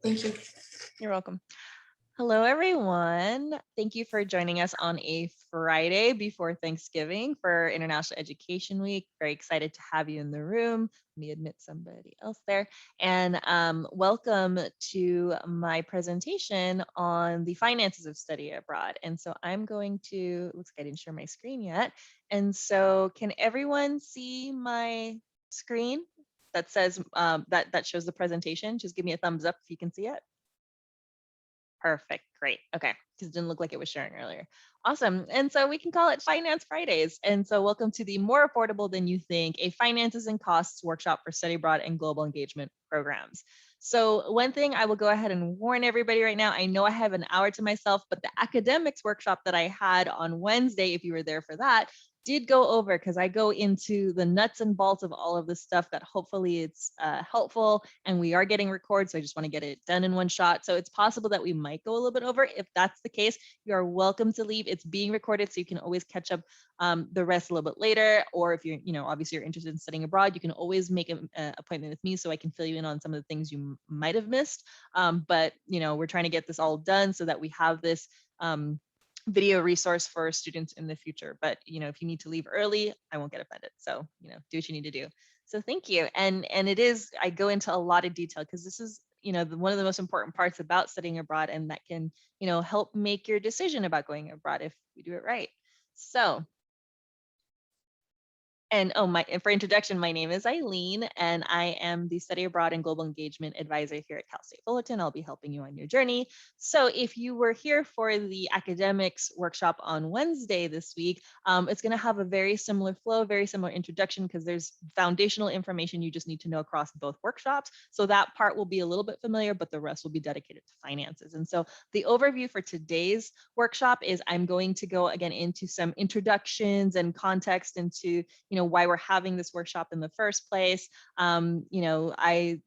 Thank you. You're welcome. Hello, everyone. Thank you for joining us on a Friday before Thanksgiving for International Education Week. Very excited to have you in the room. Let me admit somebody else there. And welcome to my presentation on the finances of study abroad. And so I'm going to, looks like I didn't share my screen yet. And so can everyone see my screen that says, that shows the presentation? Just give me a thumbs up if you can see it. Perfect. Great. Okay. Because it didn't look like it was sharing earlier. Awesome. And so we can call it Finance Fridays. And so welcome to the More Affordable Than You Think, a finances and costs workshop for study abroad and global engagement programs. So one thing I will go ahead and warn everybody right now, I know I have an hour to myself, but the academics workshop that I had on Wednesday, if you were there for that, did go over because I go into the nuts and bolts of all of this stuff that hopefully it's helpful, and we are getting recorded. So I just want to get it done in one shot. So it's possible that we might go a little bit over. If that's the case, you are welcome to leave. It's being recorded, so you can always catch up the rest a little bit later. Or if you're, obviously you're interested in studying abroad, you can always make an appointment with me so I can fill you in on some of the things you might have missed. But we're trying to get this all done so that we have this video resource for students in the future. But if you need to leave early, I won't get offended. So do what you need to do. So thank you. And it is, I go into a lot of detail because this is one of the most important parts about studying abroad, and that can help make your decision about going abroad if we do it right. So and for introduction, my name is Aileen, and I am the Study Abroad and Global Engagement Advisor here at Cal State Fullerton. I'll be helping you on your journey. So if you were here for the academics workshop on Wednesday this week, it's going to have a very similar flow, very similar introduction, because there's foundational information you just need to know across both workshops. So that part will be a little bit familiar, but the rest will be dedicated to finances. And so the overview for today's workshop is I'm going to go again into some introductions and context into why we're having this workshop in the first place. I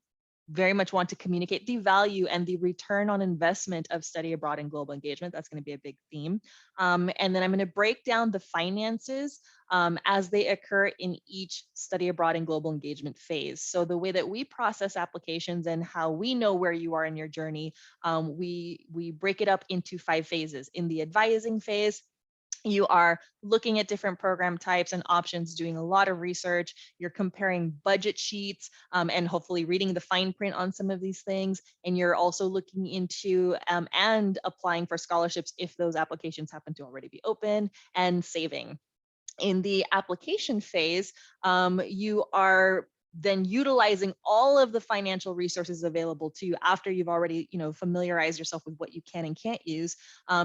very much want to communicate the value and the return on investment of study abroad and global engagement. That's going to be a big theme. And then I'm going to break down the finances as they occur in each study abroad and global engagement phase. So the way that we process applications and how we know where you are in your journey, we break it up into 5 phases. In the advising phase, you are looking at different program types and options, doing a lot of research. You're comparing budget sheets and hopefully reading the fine print on some of these things. And you're also looking into and applying for scholarships if those applications happen to already be open, and saving. In the application phase, you are then utilizing all of the financial resources available to you after you've already familiarized yourself with what you can and can't use.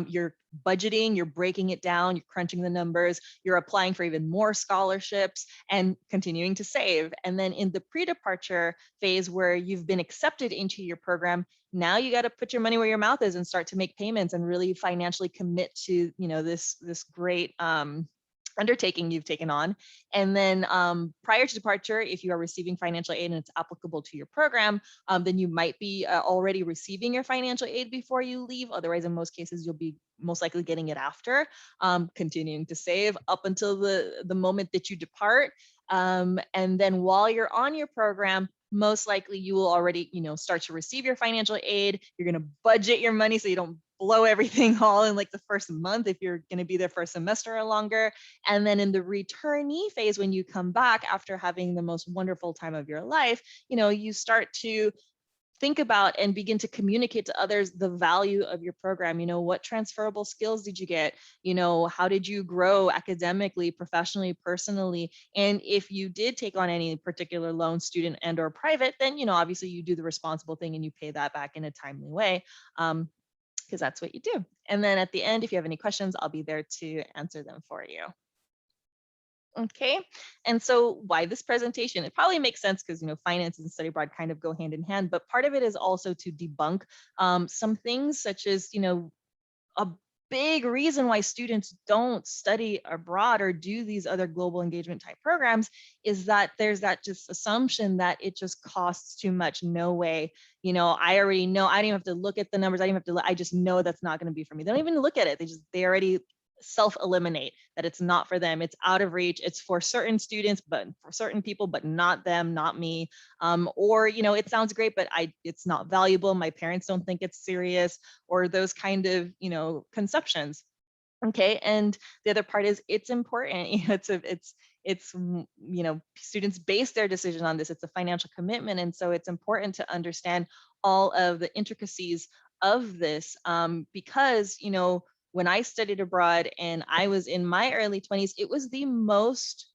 You're budgeting, you're breaking it down, you're crunching the numbers, you're applying for even more scholarships, and continuing to save. And then in the pre-departure phase, where you've been accepted into your program, now you got to put your money where your mouth is and start to make payments and really financially commit to this great undertaking you've taken on. And then prior to departure, if you are receiving financial aid and it's applicable to your program, then you might be already receiving your financial aid before you leave. Otherwise, in most cases, you'll be most likely getting it after, continuing to save up until the moment that you depart. And then while you're on your program, most likely you will already start to receive your financial aid. You're going to budget your money so you don't blow everything all in like the first month if you're going to be there for a semester or longer. And then in the returnee phase, when you come back after having the most wonderful time of your life, you start to think about and begin to communicate to others the value of your program. What transferable skills did you get? How did you grow academically, professionally, personally? And if you did take on any particular loan, student and or private, then obviously you do the responsible thing and you pay that back in a timely way, because that's what you do. And then at the end, if you have any questions, I'll be there to answer them for you. Okay, and so why this presentation? It probably makes sense because finance and study abroad kind of go hand in hand, but part of it is also to debunk some things, such as a big reason why students don't study abroad or do these other global engagement type programs is that there's that just assumption that it just costs too much. No way. I already know. I don't even have to look at the numbers. I just know that's not going to be for me. They don't even look at it. They already self-eliminate that it's not for them, it's out of reach, it's for certain students, but for certain people, but not them, not me. Or, it sounds great, but it's not valuable. My parents don't think it's serious, or those kind of, conceptions. Okay. And the other part is it's important. Students base their decision on this. It's a financial commitment. And so it's important to understand all of the intricacies of this, because, when I studied abroad and I was in my early 20s, it was the most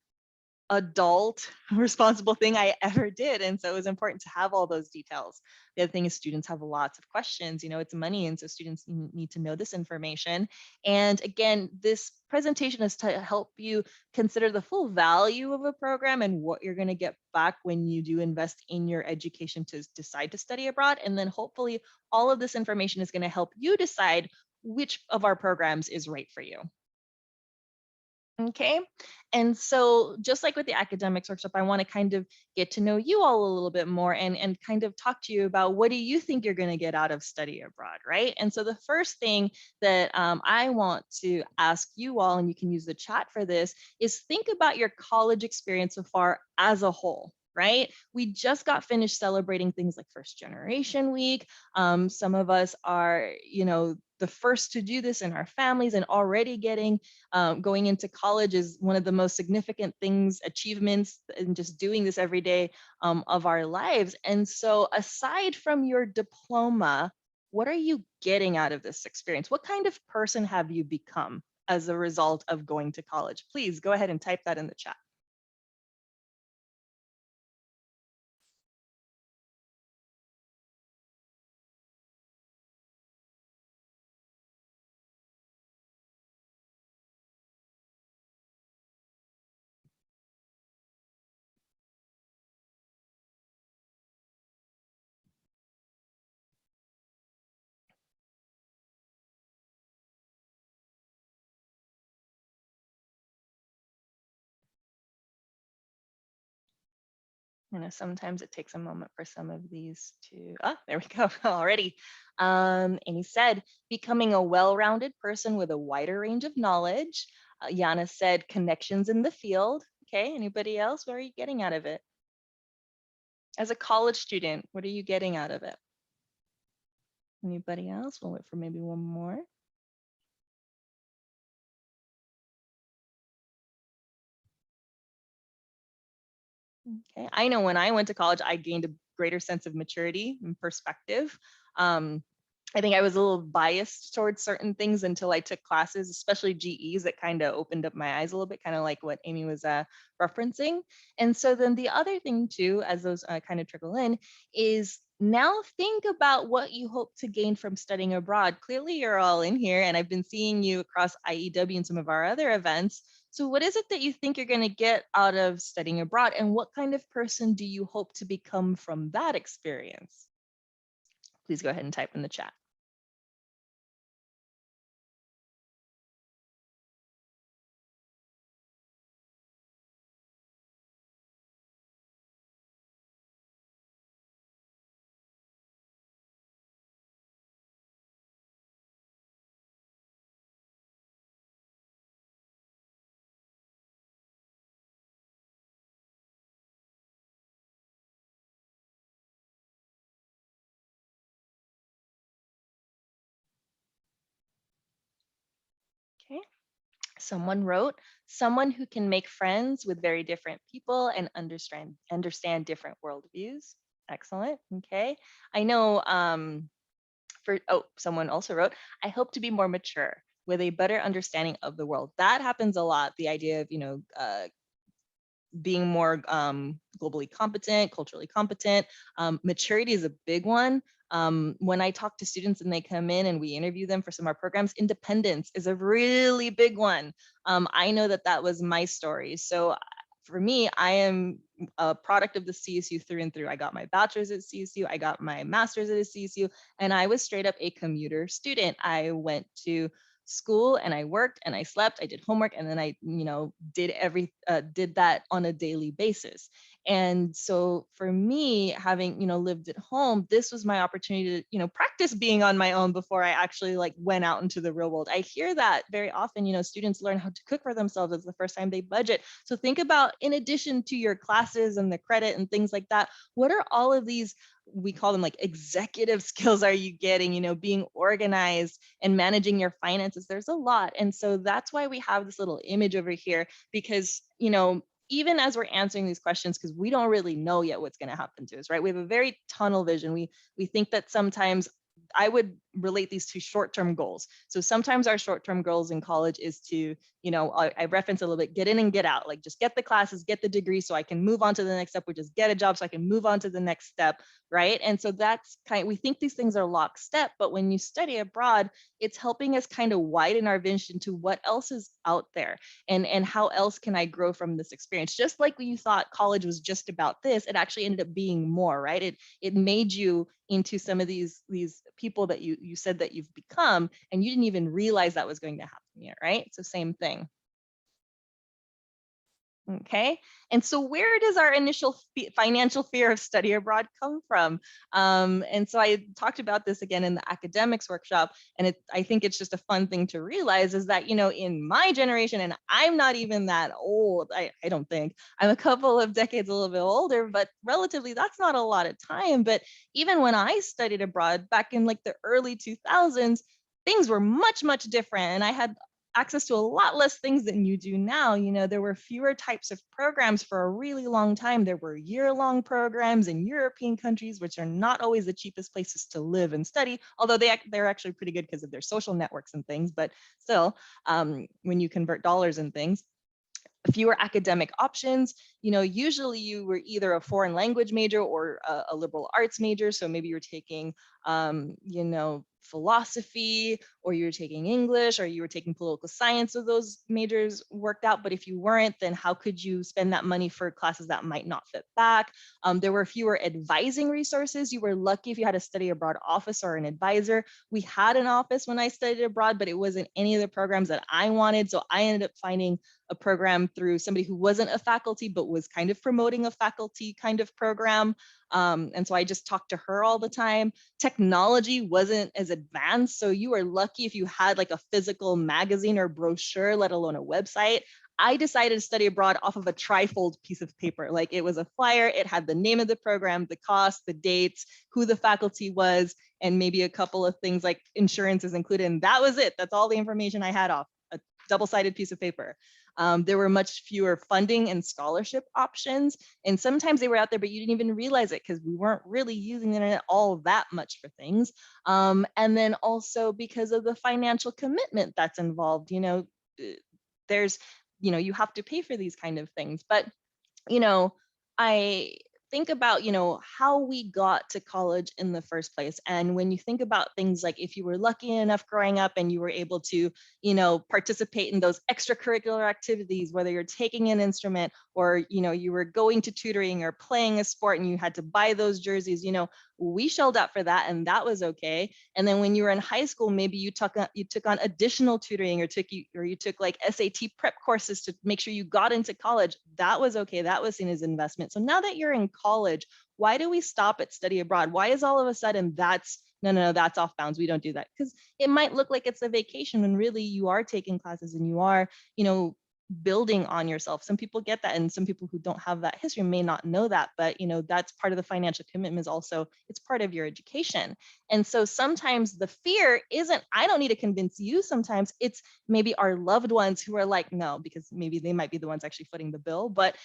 adult responsible thing I ever did. And so it was important to have all those details. The other thing is students have lots of questions, it's money. And so students need to know this information. And again, this presentation is to help you consider the full value of a program and what you're going to get back when you do invest in your education to decide to study abroad. And then hopefully all of this information is going to help you decide which of our programs is right for you. Okay. And so just like with the academics workshop, I want to kind of get to know you all a little bit more and kind of talk to you about what do you think you're going to get out of study abroad, right? And so the first thing that I want to ask you all, and you can use the chat for this, is think about your college experience so far as a whole. Right? We just got finished celebrating things like First Generation Week. Some of us are, the first to do this in our families, and already going into college is one of the most significant things, achievements, and just doing this every day of our lives. And so aside from your diploma, what are you getting out of this experience? What kind of person have you become as a result of going to college? Please go ahead and type that in the chat. Sometimes it takes a moment for some of these to, there we go, already. Amy said, becoming a well-rounded person with a wider range of knowledge. Yana said, connections in the field. Okay, anybody else? What are you getting out of it? As a college student, what are you getting out of it? Anybody else? We'll wait for maybe one more. Okay, I know when I went to college, I gained a greater sense of maturity and perspective. I think I was a little biased towards certain things until I took classes, especially GEs, that kind of opened up my eyes a little bit, kind of like what Amy was referencing. And so then the other thing too, as those kind of trickle in, is now think about what you hope to gain from studying abroad. Clearly you're all in here, and I've been seeing you across IEW and some of our other events. So what is it that you think you're going to get out of studying abroad, and what kind of person do you hope to become from that experience? Please go ahead and type in the chat. Okay. Someone wrote, someone who can make friends with very different people and understand different worldviews. Excellent. Okay. I know someone also wrote, I hope to be more mature with a better understanding of the world. That happens a lot. The idea of, being more globally competent, culturally competent. Maturity is a big one. When I talk to students and they come in and we interview them for some of our programs, independence is a really big one. I know that was my story. So for me, I am a product of the CSU through and through. I got my bachelor's at CSU, I got my master's at CSU, and I was straight up a commuter student. I went to school and I worked and I slept, I did homework, and then I, did that on a daily basis. And so for me, having, lived at home, this was my opportunity to, practice being on my own before I actually like went out into the real world. I hear that very often, students learn how to cook for themselves as the first time they budget. So think about, in addition to your classes and the credit and things like that, what are all of these, we call them like executive skills, are you getting, being organized and managing your finances? There's a lot. And so that's why we have this little image over here, because, even as we're answering these questions, because we don't really know yet what's going to happen to us, right? We have a very tunnel vision. We think that sometimes, I would relate these to short-term goals. So sometimes our short-term goals in college is to, I reference a little bit, get in and get out, like just get the classes, get the degree so I can move on to the next step, which is get a job so I can move on to the next step, right? And so that's we think these things are lockstep, but when you study abroad, it's helping us kind of widen our vision to what else is out there, and how else can I grow from this experience? Just like when you thought college was just about this, it actually ended up being more, right? It made you into some of these people that you said that you've become, and you didn't even realize that was going to happen yet, right? So same thing. Okay. And so where does our initial financial fear of study abroad come from? And so I talked about this again in the academics workshop, and I think it's just a fun thing to realize is that, in my generation, and I'm not even that old, I don't think, I'm a couple of decades a little bit older, but relatively that's not a lot of time. But even when I studied abroad back in like the early 2000s, things were much, much different. And I had access to a lot less things than you do now. There were fewer types of programs for a really long time. There were year-long programs in European countries, which are not always the cheapest places to live and study, although they're actually pretty good because of their social networks and things. But still, when you convert dollars and things, fewer academic options. Usually you were either a foreign language major or a liberal arts major. So maybe you're taking, philosophy, or you're taking English, or you were taking political science. So those majors worked out. But if you weren't, then how could you spend that money for classes that might not fit back? There were fewer advising resources. You were lucky if you had a study abroad office or an advisor. We had an office when I studied abroad, but it wasn't any of the programs that I wanted. So I ended up finding a program through somebody who wasn't a faculty, but was kind of promoting a faculty kind of program. And so I just talked to her all the time. Technology wasn't as advanced. So you were lucky if you had like a physical magazine or brochure, let alone a website. I decided to study abroad off of a trifold piece of paper. Like it was a flyer, it had the name of the program, the cost, the dates, who the faculty was, and maybe a couple of things like insurance is included. And that was it. That's all the information I had off a double-sided piece of paper. There were much fewer funding and scholarship options. And sometimes they were out there, but you didn't even realize it because we weren't really using the internet all that much for things. And then also because of the financial commitment that's involved, there's, you have to pay for these kind of things. But, I think about, how we got to college in the first place. And when you think about things like if you were lucky enough growing up and you were able to, participate in those extracurricular activities, whether you're taking an instrument or, you were going to tutoring or playing a sport and you had to buy those jerseys, we shelled out for that and that was okay. And then when you were in high school, maybe you took on additional tutoring or you took like SAT prep courses to make sure you got into college. That was okay. That was seen as investment. So now that you're in college, why do we stop at study abroad? Why is all of a sudden that's that's off bounds? We don't do that because it might look like it's a vacation when really you are taking classes and you are, building on yourself. Some people get that, and some people who don't have that history may not know that, but that's part of the financial commitment is also it's part of your education. And so sometimes the fear isn't I don't need to convince you. Sometimes it's maybe our loved ones who are like no, because maybe they might be the ones actually footing the bill, but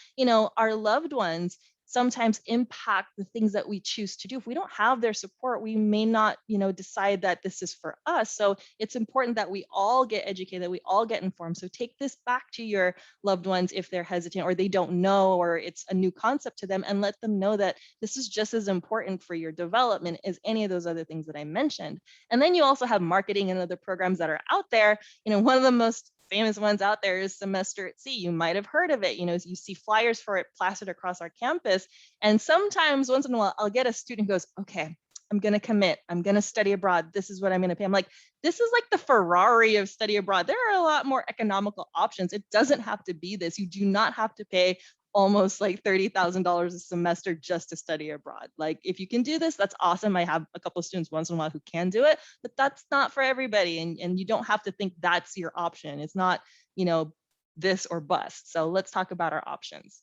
our loved ones sometimes impact the things that we choose to do. If we don't have their support, we may not, decide that this is for us. So it's important that we all get educated, that we all get informed. So take this back to your loved ones if they're hesitant or they don't know, or it's a new concept to them, and let them know that this is just as important for your development as any of those other things that I mentioned. And then you also have marketing and other programs that are out there. One of the most famous ones out there is Semester at Sea. You might have heard of it. You see flyers for it plastered across our campus. And sometimes once in a while, I'll get a student who goes, okay, I'm going to commit. I'm going to study abroad. This is what I'm going to pay. I'm like, this is like the Ferrari of study abroad. There are a lot more economical options. It doesn't have to be this. You do not have to pay almost like $30,000 a semester just to study abroad. Like, if you can do this, that's awesome. I have a couple of students once in a while who can do it, but that's not for everybody. And you don't have to think that's your option. It's not, you know, this or bust. So let's talk about our options.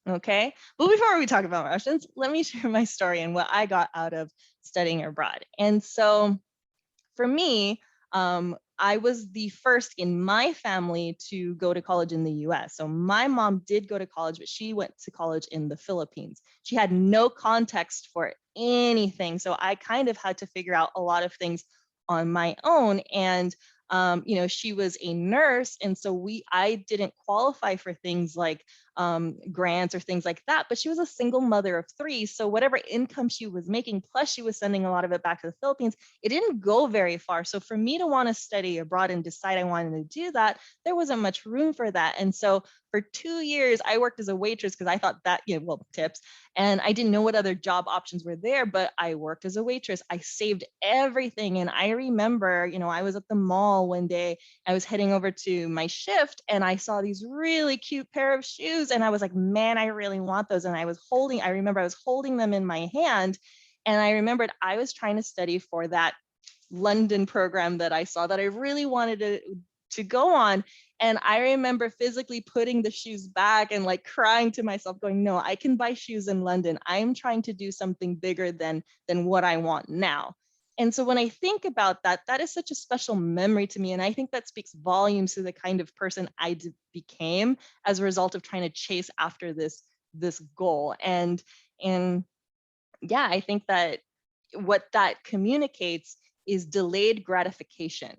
Okay, but before we talk about my options, let me share my story and what I got out of studying abroad. And so for me, I was the first in my family to go to college in the US. So my mom did go to college, but she went to college in the Philippines. She had no context for anything. So I kind of had to figure out a lot of things on my own. And you know, she was a nurse, and so I didn't qualify for things like grants or things like that, but she was a single mother of 3. So whatever income she was making, plus she was sending a lot of it back to the Philippines, it didn't go very far. So for me to want to study abroad and decide I wanted to do that, there wasn't much room for that. And so for 2 years, I worked as a waitress because I thought that, you know, well, tips. And I didn't know what other job options were there, but I worked as a waitress. I saved everything. And I remember, you know, I was at the mall one day, I was heading over to my shift, and I saw these really cute pair of shoes. And I was like, man, I really want those. And I remember I was holding them in my hand. And I remembered I was trying to study for that London program that I saw that I really wanted to go on. And I remember physically putting the shoes back and like crying to myself, going, no, I can buy shoes in London. I'm trying to do something bigger than what I want now. And so when I think about that, that is such a special memory to me. And I think that speaks volumes to the kind of person I became as a result of trying to chase after this goal. And yeah, I think that what that communicates is delayed gratification,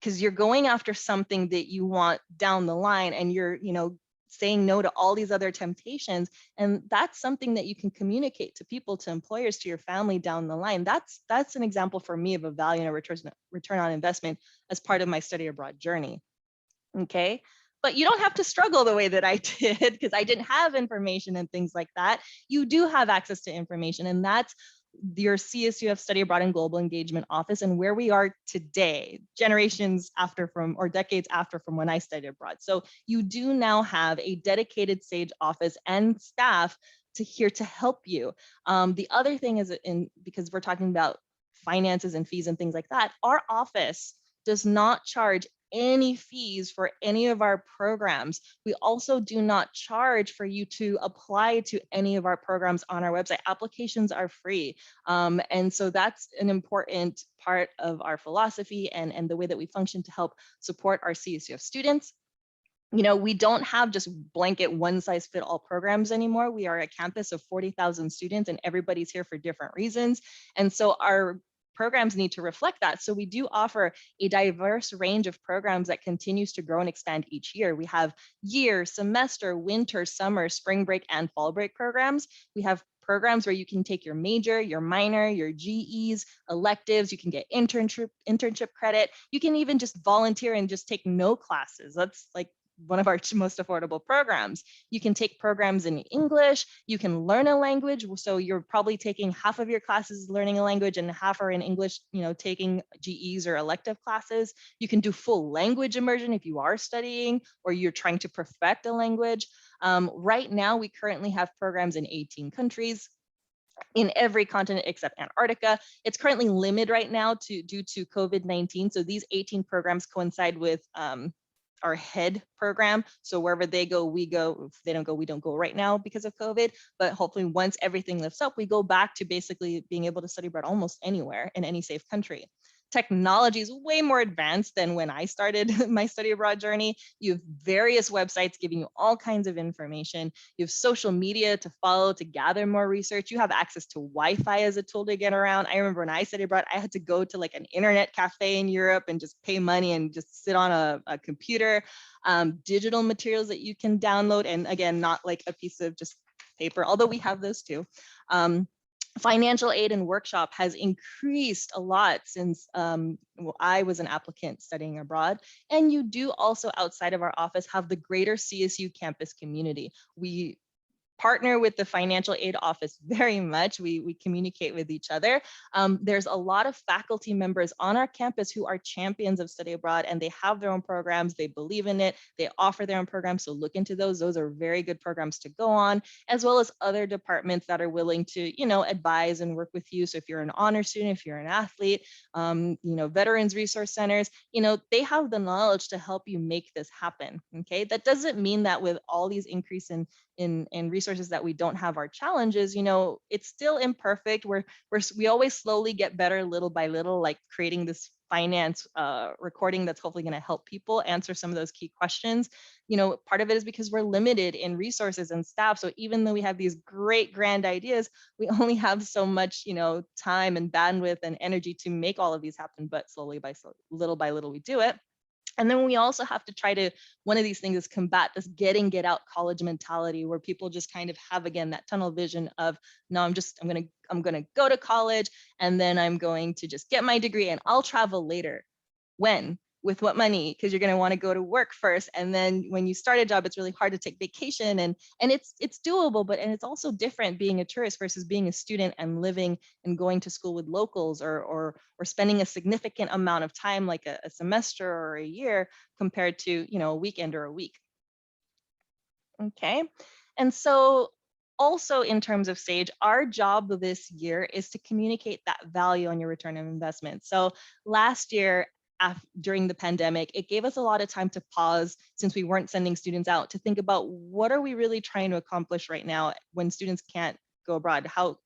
because you're going after something that you want down the line, and you're, you know, saying no to all these other temptations. And that's something that you can communicate to people, to employers, to your family down the line. That's an example for me of a value and a return on investment as part of my study abroad journey. Okay. But you don't have to struggle the way that I did, because I didn't have information and things like that. You do have access to information, and that's your CSUF Study Abroad and Global Engagement Office, and where we are today, generations after from, or decades after from when I studied abroad. So you do now have a dedicated SAGE office and staff here to help you. The other thing is, because we're talking about finances and fees and things like that, our office does not charge any fees for any of our programs. We also do not charge for you to apply to any of our programs on our website. Applications are free. And so that's an important part of our philosophy and the way that we function to help support our CSUF students. You know, we don't have just blanket one-size-fit-all programs anymore. We are a campus of 40,000 students, and everybody's here for different reasons. And so our programs need to reflect that. So we do offer a diverse range of programs that continues to grow and expand each year. We have year, semester, winter, summer, spring break, and fall break programs. We have programs where you can take your major, your minor, your GEs, electives. You can get internship credit. You can even just volunteer and just take no classes. That's like one of our most affordable programs. You can take programs in English, you can learn a language. So you're probably taking half of your classes learning a language and half are in English, you know, taking GEs or elective classes. You can do full language immersion if you are studying or you're trying to perfect a language. Right now, we currently have programs in 18 countries, in every continent except Antarctica. It's currently limited right now due to COVID-19. So these 18 programs coincide with our head program. So wherever they go, we go. If they don't go, we don't go right now because of COVID. But hopefully once everything lifts up, we go back to basically being able to study abroad almost anywhere in any safe country. Technology is way more advanced than when I started my study abroad journey. You have various websites giving you all kinds of information. You have social media to follow, to gather more research. You have access to Wi-Fi as a tool to get around. I remember when I studied abroad, I had to go to like an internet cafe in Europe and just pay money and just sit on a computer. Digital materials that you can download. And again, not like a piece of just paper, although we have those too. Financial aid and workshop has increased a lot since I was an applicant studying abroad. And you do also, outside of our office, have the greater CSU campus community. We partner with the financial aid office very much. We communicate with each other. There's a lot of faculty members on our campus who are champions of study abroad, and they have their own programs. They believe in it. They offer their own programs. So look into those. Those are very good programs to go on, as well as other departments that are willing to, advise and work with you. So if you're an honor student, if you're an athlete, veterans resource centers, they have the knowledge to help you make this happen. Okay. That doesn't mean that with all these increase in resources that we don't have our challenges. It's still imperfect. We always slowly get better little by little, like creating this finance recording that's hopefully going to help people answer some of those key questions. Part of it is because we're limited in resources and staff. So even though we have these great grand ideas, we only have so much, time and bandwidth and energy to make all of these happen, but little by little we do it. And then we also have to try to, one of these things is combat this get out college mentality, where people just kind of have, again, that tunnel vision of, no, I'm going to go to college, and then I'm going to just get my degree and I'll travel later. When? With what money? Because you're going to want to go to work first. And then when you start a job, it's really hard to take vacation, and it's doable, but it's also different being a tourist versus being a student and living and going to school with locals, or spending a significant amount of time, like a semester or a year, compared to, a weekend or a week. Okay. And so also in terms of SAGE, our job this year is to communicate that value on your return on investment. So last year, during the pandemic, it gave us a lot of time to pause, since we weren't sending students out, to think about what are we really trying to accomplish right now when students can't go abroad? How,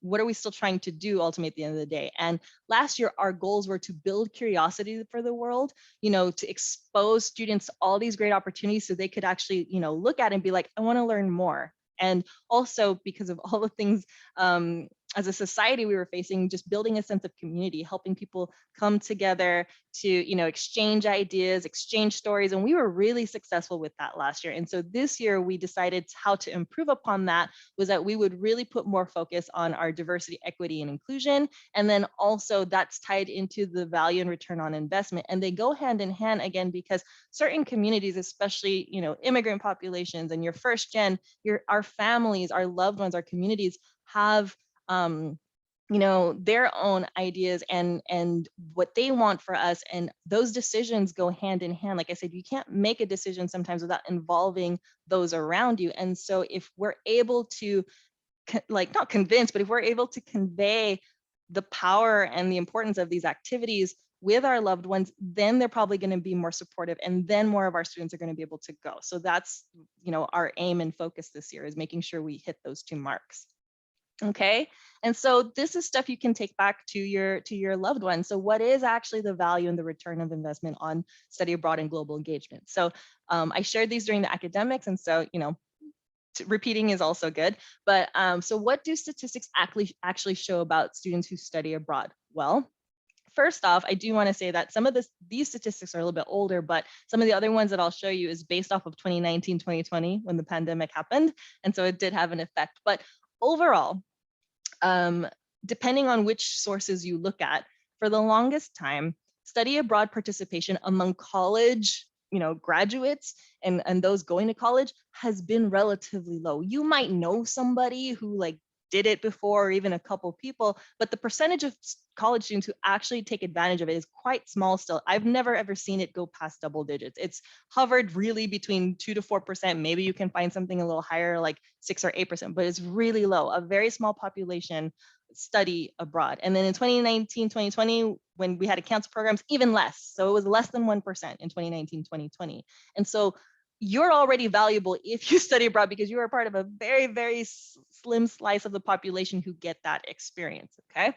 what are we still trying to do ultimately at the end of the day? And last year, our goals were to build curiosity for the world, to expose students to all these great opportunities so they could actually, look at it and be like, I want to learn more. And also because of all the things as a society we were facing, just building a sense of community, helping people come together to, exchange ideas, exchange stories. And we were really successful with that last year. And so this year we decided how to improve upon that, was that we would really put more focus on our diversity, equity, and inclusion. And then also that's tied into the value and return on investment. And they go hand in hand, again, because certain communities, especially, immigrant populations and your first gen, our families, our loved ones, our communities have their own ideas and what they want for us, and those decisions go hand in hand. Like I said, you can't make a decision sometimes without involving those around you. And so if we're able to not convince, but if we're able to convey the power and the importance of these activities with our loved ones, then they're probably going to be more supportive, and then more of our students are going to be able to go. So that's, our aim and focus this year, is making sure we hit those 2 marks. Okay. And so this is stuff you can take back to your loved ones. So what is actually the value and the return of investment on study abroad and global engagement? So I shared these during the academics, and so, repeating is also good. But so what do statistics actually show about students who study abroad? Well, first off, I do want to say that some of these statistics are a little bit older, but some of the other ones that I'll show you is based off of 2019, 2020, when the pandemic happened. And so it did have an effect. But overall, depending on which sources you look at, for the longest time, study abroad participation among college, graduates and those going to college has been relatively low. You might know somebody who did it before, or even a couple people, but the percentage of college students who actually take advantage of it is quite small still. I've never ever seen it go past double digits. It's hovered really between 2 to 4%. Maybe you can find something a little higher, like 6 or 8%, but it's really low. A very small population study abroad. And then in 2019, 2020, when we had to cancel programs, even less. So it was less than 1% in 2019, 2020. And so you're already valuable if you study abroad, because you are part of a very, very slim slice of the population who get that experience, okay?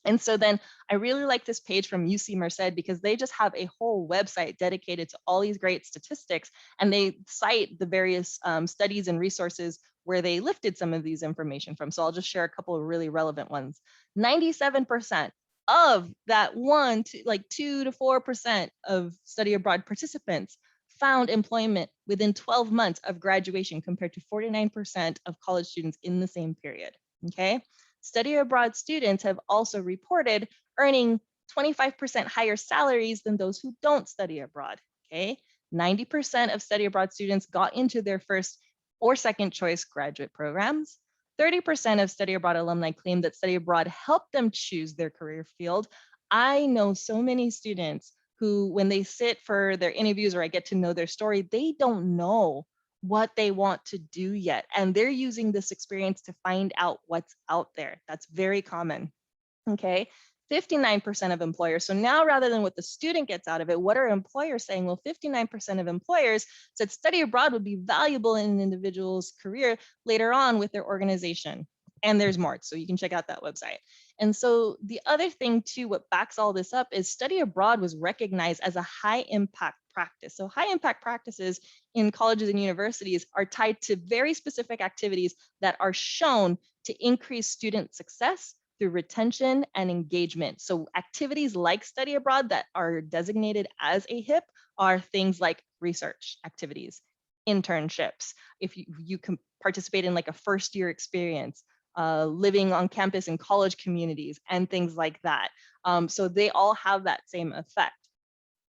And so then I really like this page from UC Merced, because they just have a whole website dedicated to all these great statistics, and they cite the various studies and resources where they lifted some of these information from. So I'll just share a couple of really relevant ones. 97% of that 2 to 4% of study abroad participants found employment within 12 months of graduation, compared to 49% of college students in the same period, okay? Study abroad students have also reported earning 25% higher salaries than those who don't study abroad, okay? 90% of study abroad students got into their first or second choice graduate programs. 30% of study abroad alumni claim that study abroad helped them choose their career field. I know so many students who, when they sit for their interviews or I get to know their story, they don't know what they want to do yet. And they're using this experience to find out what's out there. That's very common. Okay. 59% of employers. So now rather than what the student gets out of it, what are employers saying? Well, 59% of employers said study abroad would be valuable in an individual's career later on with their organization. And there's more, so you can check out that website. And so the other thing too, what backs all this up is study abroad was recognized as a high impact practice. So high impact practices in colleges and universities are tied to very specific activities that are shown to increase student success through retention and engagement. So activities like study abroad that are designated as a HIP are things like research activities, internships, if you can participate in like a first year experience, living on campus in college communities and things like that. So they all have that same effect.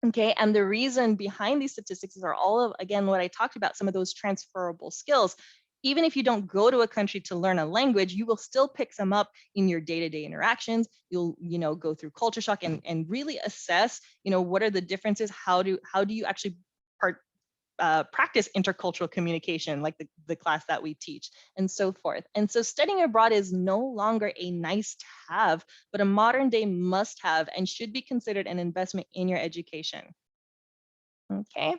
Okay, and the reason behind these statistics are all of, again, what I talked about, some of those transferable skills. Even if you don't go to a country to learn a language, you will still pick some up in your day-to-day interactions. You'll, go through culture shock and really assess, what are the differences? How do you actually practice intercultural communication, like the class that we teach, and so forth. And so studying abroad is no longer a nice to have, but a modern day must have and should be considered an investment in your education. Okay,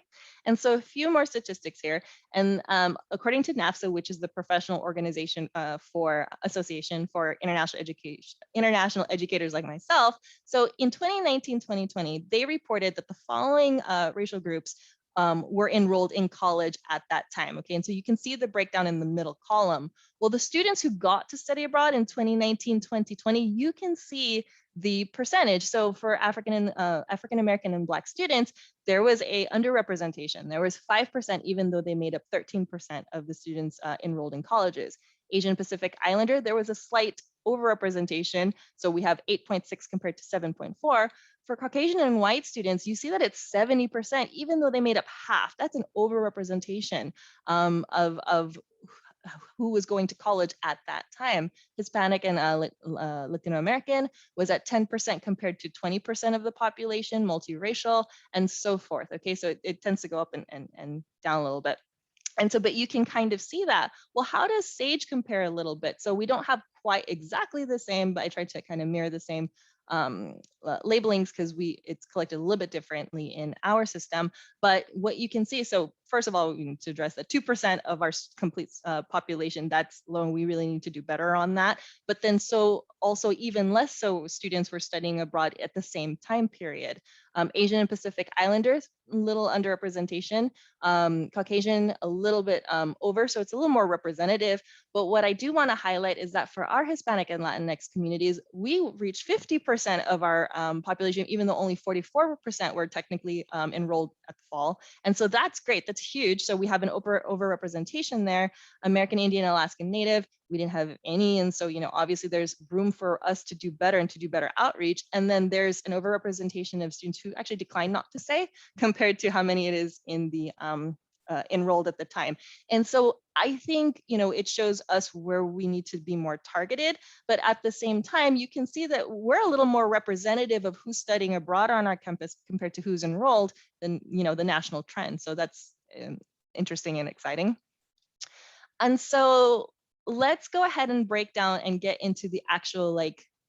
and so a few more statistics here. And according to NAFSA, which is the professional organization for Association for International Educators like myself, so in 2019-2020, they reported that the following racial groups were enrolled in college at that time. Okay, and so you can see the breakdown in the middle column. Well, the students who got to study abroad in 2019-2020, you can see the percentage. So for African American and Black students, there was a underrepresentation. There was 5%, even though they made up 13% of the students enrolled in colleges. Asian Pacific Islander, there was a slight overrepresentation. So we have 8.6 compared to 7.4. For Caucasian and white students, you see that it's 70%, even though they made up half. That's an overrepresentation of who was going to college at that time. Hispanic and Latino American was at 10% compared to 20% of the population, multiracial, and so forth. Okay, so it tends to go up and down a little bit. And so, but you can kind of see that. Well, how does SAGE compare a little bit? So we don't have quite exactly the same, but I tried to kind of mirror the same labelings because it's collected a little bit differently in our system. But what you can see, so first of all, we need to address that 2% of our complete population, that's low, and we really need to do better on that. But then so also even less so students were studying abroad at the same time period. Asian and Pacific Islanders, little underrepresentation. Caucasian, a little bit over, so it's a little more representative. But what I do want to highlight is that for our Hispanic and Latinx communities, we reached 50% of our population, even though only 44% were technically enrolled at the fall. And so that's great, that's huge. So we have an overrepresentation there. American Indian, Alaskan Native, we didn't have any. And so, obviously there's room for us to do better and to do better outreach. And then there's an overrepresentation of students who actually decline not to say compared to how many it is in the enrolled at the time. And so I think, it shows us where we need to be more targeted, but at the same time, you can see that we're a little more representative of who's studying abroad on our campus compared to who's enrolled than, the national trend. So that's interesting and exciting. And so let's go ahead and break down and get into the actual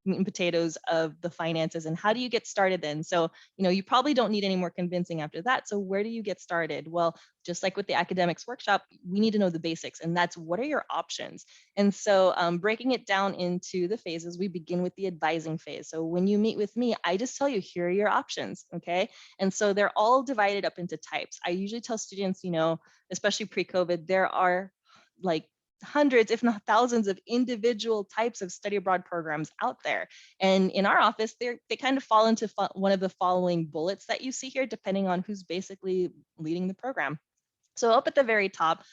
meat and potatoes of the finances and how do you get started then? So, you probably don't need any more convincing after that. So where do you get started? Well, just like with the academics workshop, we need to know the basics, and that's what are your options? And so breaking it down into the phases, we begin with the advising phase. So when you meet with me, I just tell you, here are your options, okay? And so they're all divided up into types. I usually tell students, especially pre-COVID, there are hundreds, if not thousands, of individual types of study abroad programs out there. And in our office, they kind of fall into one of the following bullets that you see here, depending on who's basically leading the program. So up at the very top,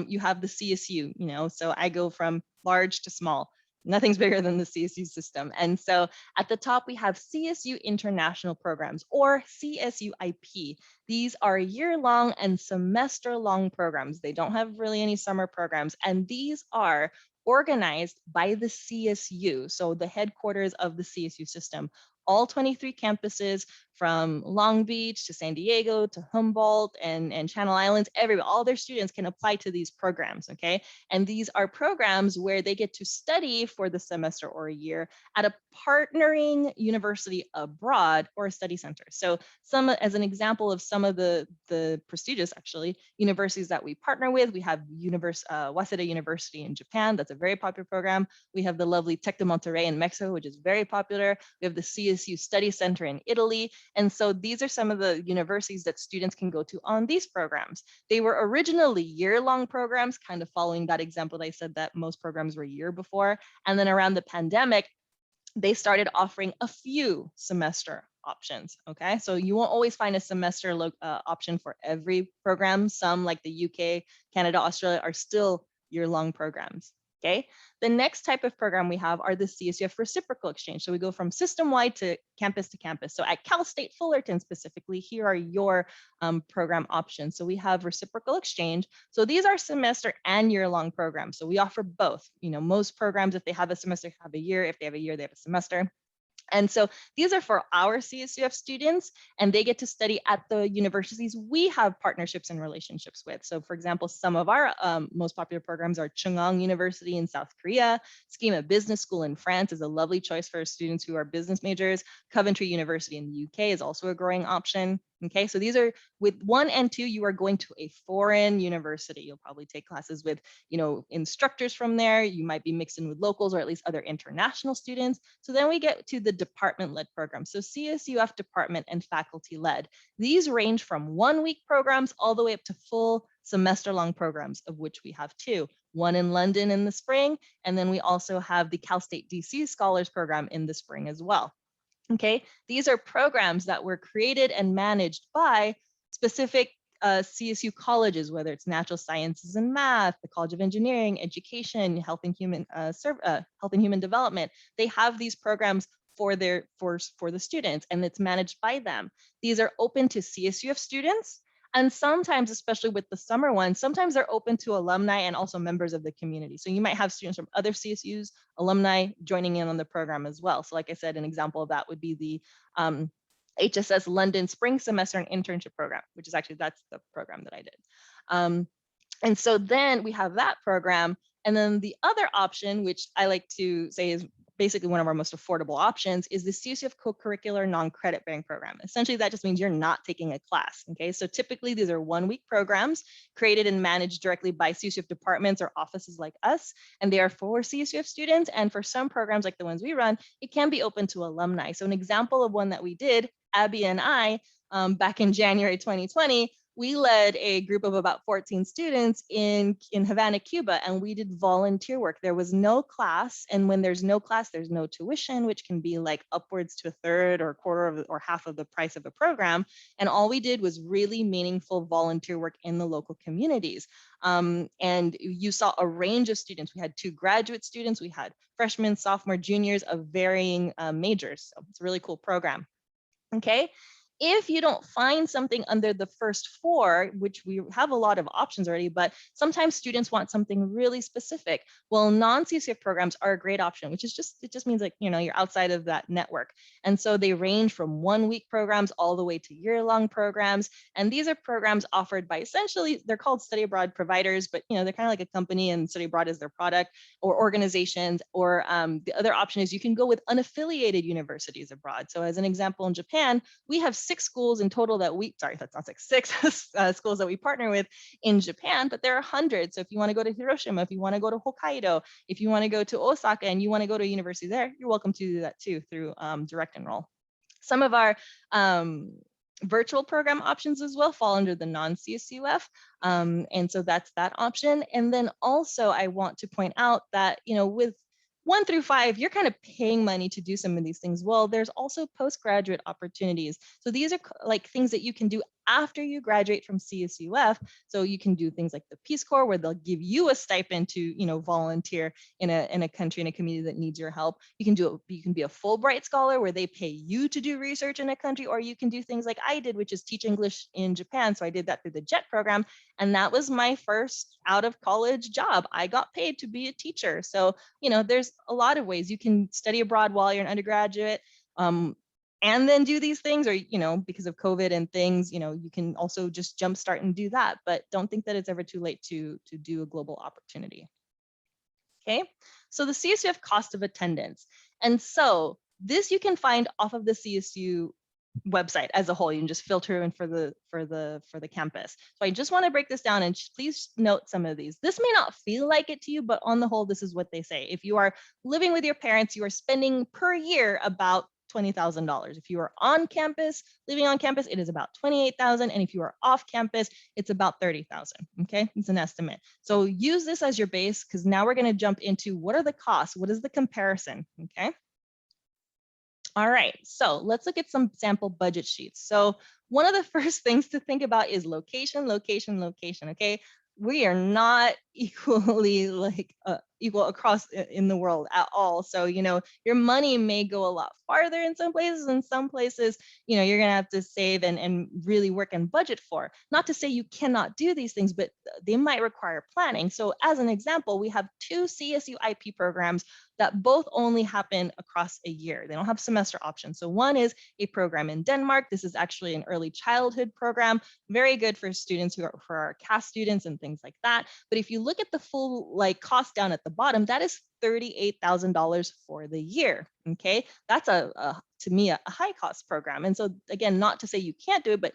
you have the CSU, so I go from large to small. Nothing's bigger than the CSU system. And so at the top, we have CSU International Programs, or CSUIP. These are year-long and semester-long programs. They don't have really any summer programs. And these are organized by the CSU, so the headquarters of the CSU system. All 23 campuses, from Long Beach to San Diego to Humboldt and Channel Islands, all their students can apply to these programs, okay? And these are programs where they get to study for the semester or a year at a partnering university abroad or a study center. So as an example of some of the prestigious, actually, universities that we partner with, we have Waseda University in Japan. That's a very popular program. We have the lovely Tec de Monterrey in Mexico, which is very popular. We have the CSU Study Center in Italy. And so these are some of the universities that students can go to on these programs. They were originally year-long programs, kind of following that example that I said that most programs were a year before. And then around the pandemic, they started offering a few semester options, okay? So you won't always find a semester option for every program. Some, like the UK, Canada, Australia, are still year-long programs. Okay, the next type of program we have are the CSUF reciprocal exchange. So we go from system-wide to campus. So at Cal State Fullerton specifically, here are your program options. So we have reciprocal exchange. So these are semester and year-long programs. So we offer both. You know, most programs, if they have a semester, have a year. If they have a year, they have a semester. And so these are for our CSUF students, and they get to study at the universities we have partnerships and relationships with. So for example, some of our most popular programs are Chungang University in South Korea. Schema Business School in France is a lovely choice for students who are business majors. Coventry University in the UK is also a growing option. Okay, so these are, with 1 and 2, you are going to a foreign university. You'll probably take classes with, you know, instructors from there. You might be mixed in with locals or at least other international students. So then we get to the department-led programs. So CSUF department and faculty-led. These range from 1-week programs all the way up to full semester-long programs, of which we have 2. One in London in the spring, and then we also have the Cal State DC Scholars Program in the spring as well. Okay, these are programs that were created and managed by specific CSU colleges, whether it's natural sciences and math, the College of Engineering, Education, Health and Human Development. They have these programs for the students, and it's managed by them. These are open to CSUF students. And sometimes, especially with the summer ones, sometimes they're open to alumni and also members of the community. So you might have students from other CSUs, alumni joining in on the program as well. So like I said, an example of that would be the HSS London Spring Semester and Internship Program, which is actually, that's the program that I did. And so then we have that program. And then the other option, which I like to say is basically one of our most affordable options, is the CSUF co-curricular non-credit bearing program. Essentially, that just means you're not taking a class, okay? So typically these are 1-week programs created and managed directly by CSUF departments or offices like us, and they are for CSUF students. And for some programs like the ones we run, it can be open to alumni. So an example of one that we did, Abby and I, back in January 2020, we led a group of about 14 students in Havana, Cuba, and we did volunteer work. There was no class, and when there's no class, there's no tuition, which can be like upwards to a third or a quarter of or half of the price of a program. And all we did was really meaningful volunteer work in the local communities. And you saw a range of students. We had 2 graduate students, we had freshmen, sophomore, juniors of varying majors. So it's a really cool program. Okay. If you don't find something under the first 4, which we have a lot of options already, but sometimes students want something really specific. Well, non-CSUF programs are a great option, which is it just means, like, you know, you're outside of that network. And so they range from 1-week programs all the way to year-long programs. And these are programs offered by, essentially, they're called study abroad providers, but, you know, they're kind of like a company and study abroad is their product, or organizations. Or the other option is you can go with unaffiliated universities abroad. So as an example, in Japan, we have 6 schools in total that that's not 6 schools that we partner with in Japan, but there are hundreds. So if you want to go to Hiroshima, if you want to go to Hokkaido, if you want to go to Osaka and you want to go to a university there, you're welcome to do that too through direct enroll. Some of our virtual program options as well fall under the non-CSUF. And so that's that option. And then also I want to point out that, you know, with 1 through 5, you're kind of paying money to do some of these things. Well, there's also postgraduate opportunities. So these are like things that you can do after you graduate from CSUF. So you can do things like the Peace Corps, where they'll give you a stipend to, volunteer in a country, in a community that needs your help. You can be a Fulbright scholar, where they pay you to do research in a country, or you can do things like I did, which is teach English in Japan. So I did that through the JET program, and that was my first out of college job. I got paid to be a teacher. So, there's a lot of ways you can study abroad while you're an undergraduate. And then do these things, or, because of COVID and things, you can also just jumpstart and do that, but don't think that it's ever too late to do a global opportunity. Okay, so the CSUF cost of attendance. And so this you can find off of the CSU website as a whole. You can just filter in for the campus. So I just want to break this down, and please note some of these. This may not feel like it to you, but on the whole, this is what they say. If you are living with your parents, you are spending per year about $20,000. If you are on campus, living on campus, it is about $28,000. And if you are off campus, it's about $30,000. Okay, it's an estimate. So use this as your base, because now we're going to jump into what are the costs? What is the comparison? Okay. All right, so let's look at some sample budget sheets. So one of the first things to think about is location, location, location. Okay, we are not equally equal across in the world at all. So, your money may go a lot farther in some places, and some places, you're gonna have to save and really work and budget for. Not to say you cannot do these things, but they might require planning. So as an example, we have 2 CSU IP programs that both only happen across a year. They don't have semester options. So one is a program in Denmark. This is actually an early childhood program, very good for students for our CAS students and things like that. But if you look at the full cost down at the bottom, that is $38,000 for the year. Okay, that's to me a high cost program. And so again, not to say you can't do it, but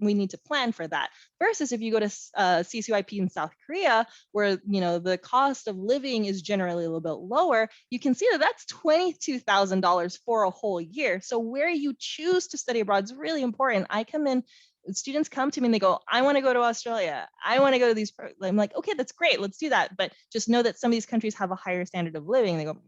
we need to plan for that. Versus if you go to CSUIP in South Korea, where the cost of living is generally a little bit lower, you can see that that's $22,000 for a whole year. So where you choose to study abroad is really important. Students come to me and they go, I want to go to Australia. I want to go to these. I'm like, okay, that's great. Let's do that. But just know that some of these countries have a higher standard of living. They go,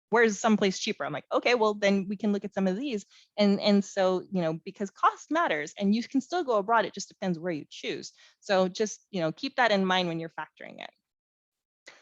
where's someplace cheaper? I'm like, okay, well, then we can look at some of these. And so, because cost matters, and you can still go abroad. It just depends where you choose. So just, keep that in mind when you're factoring it.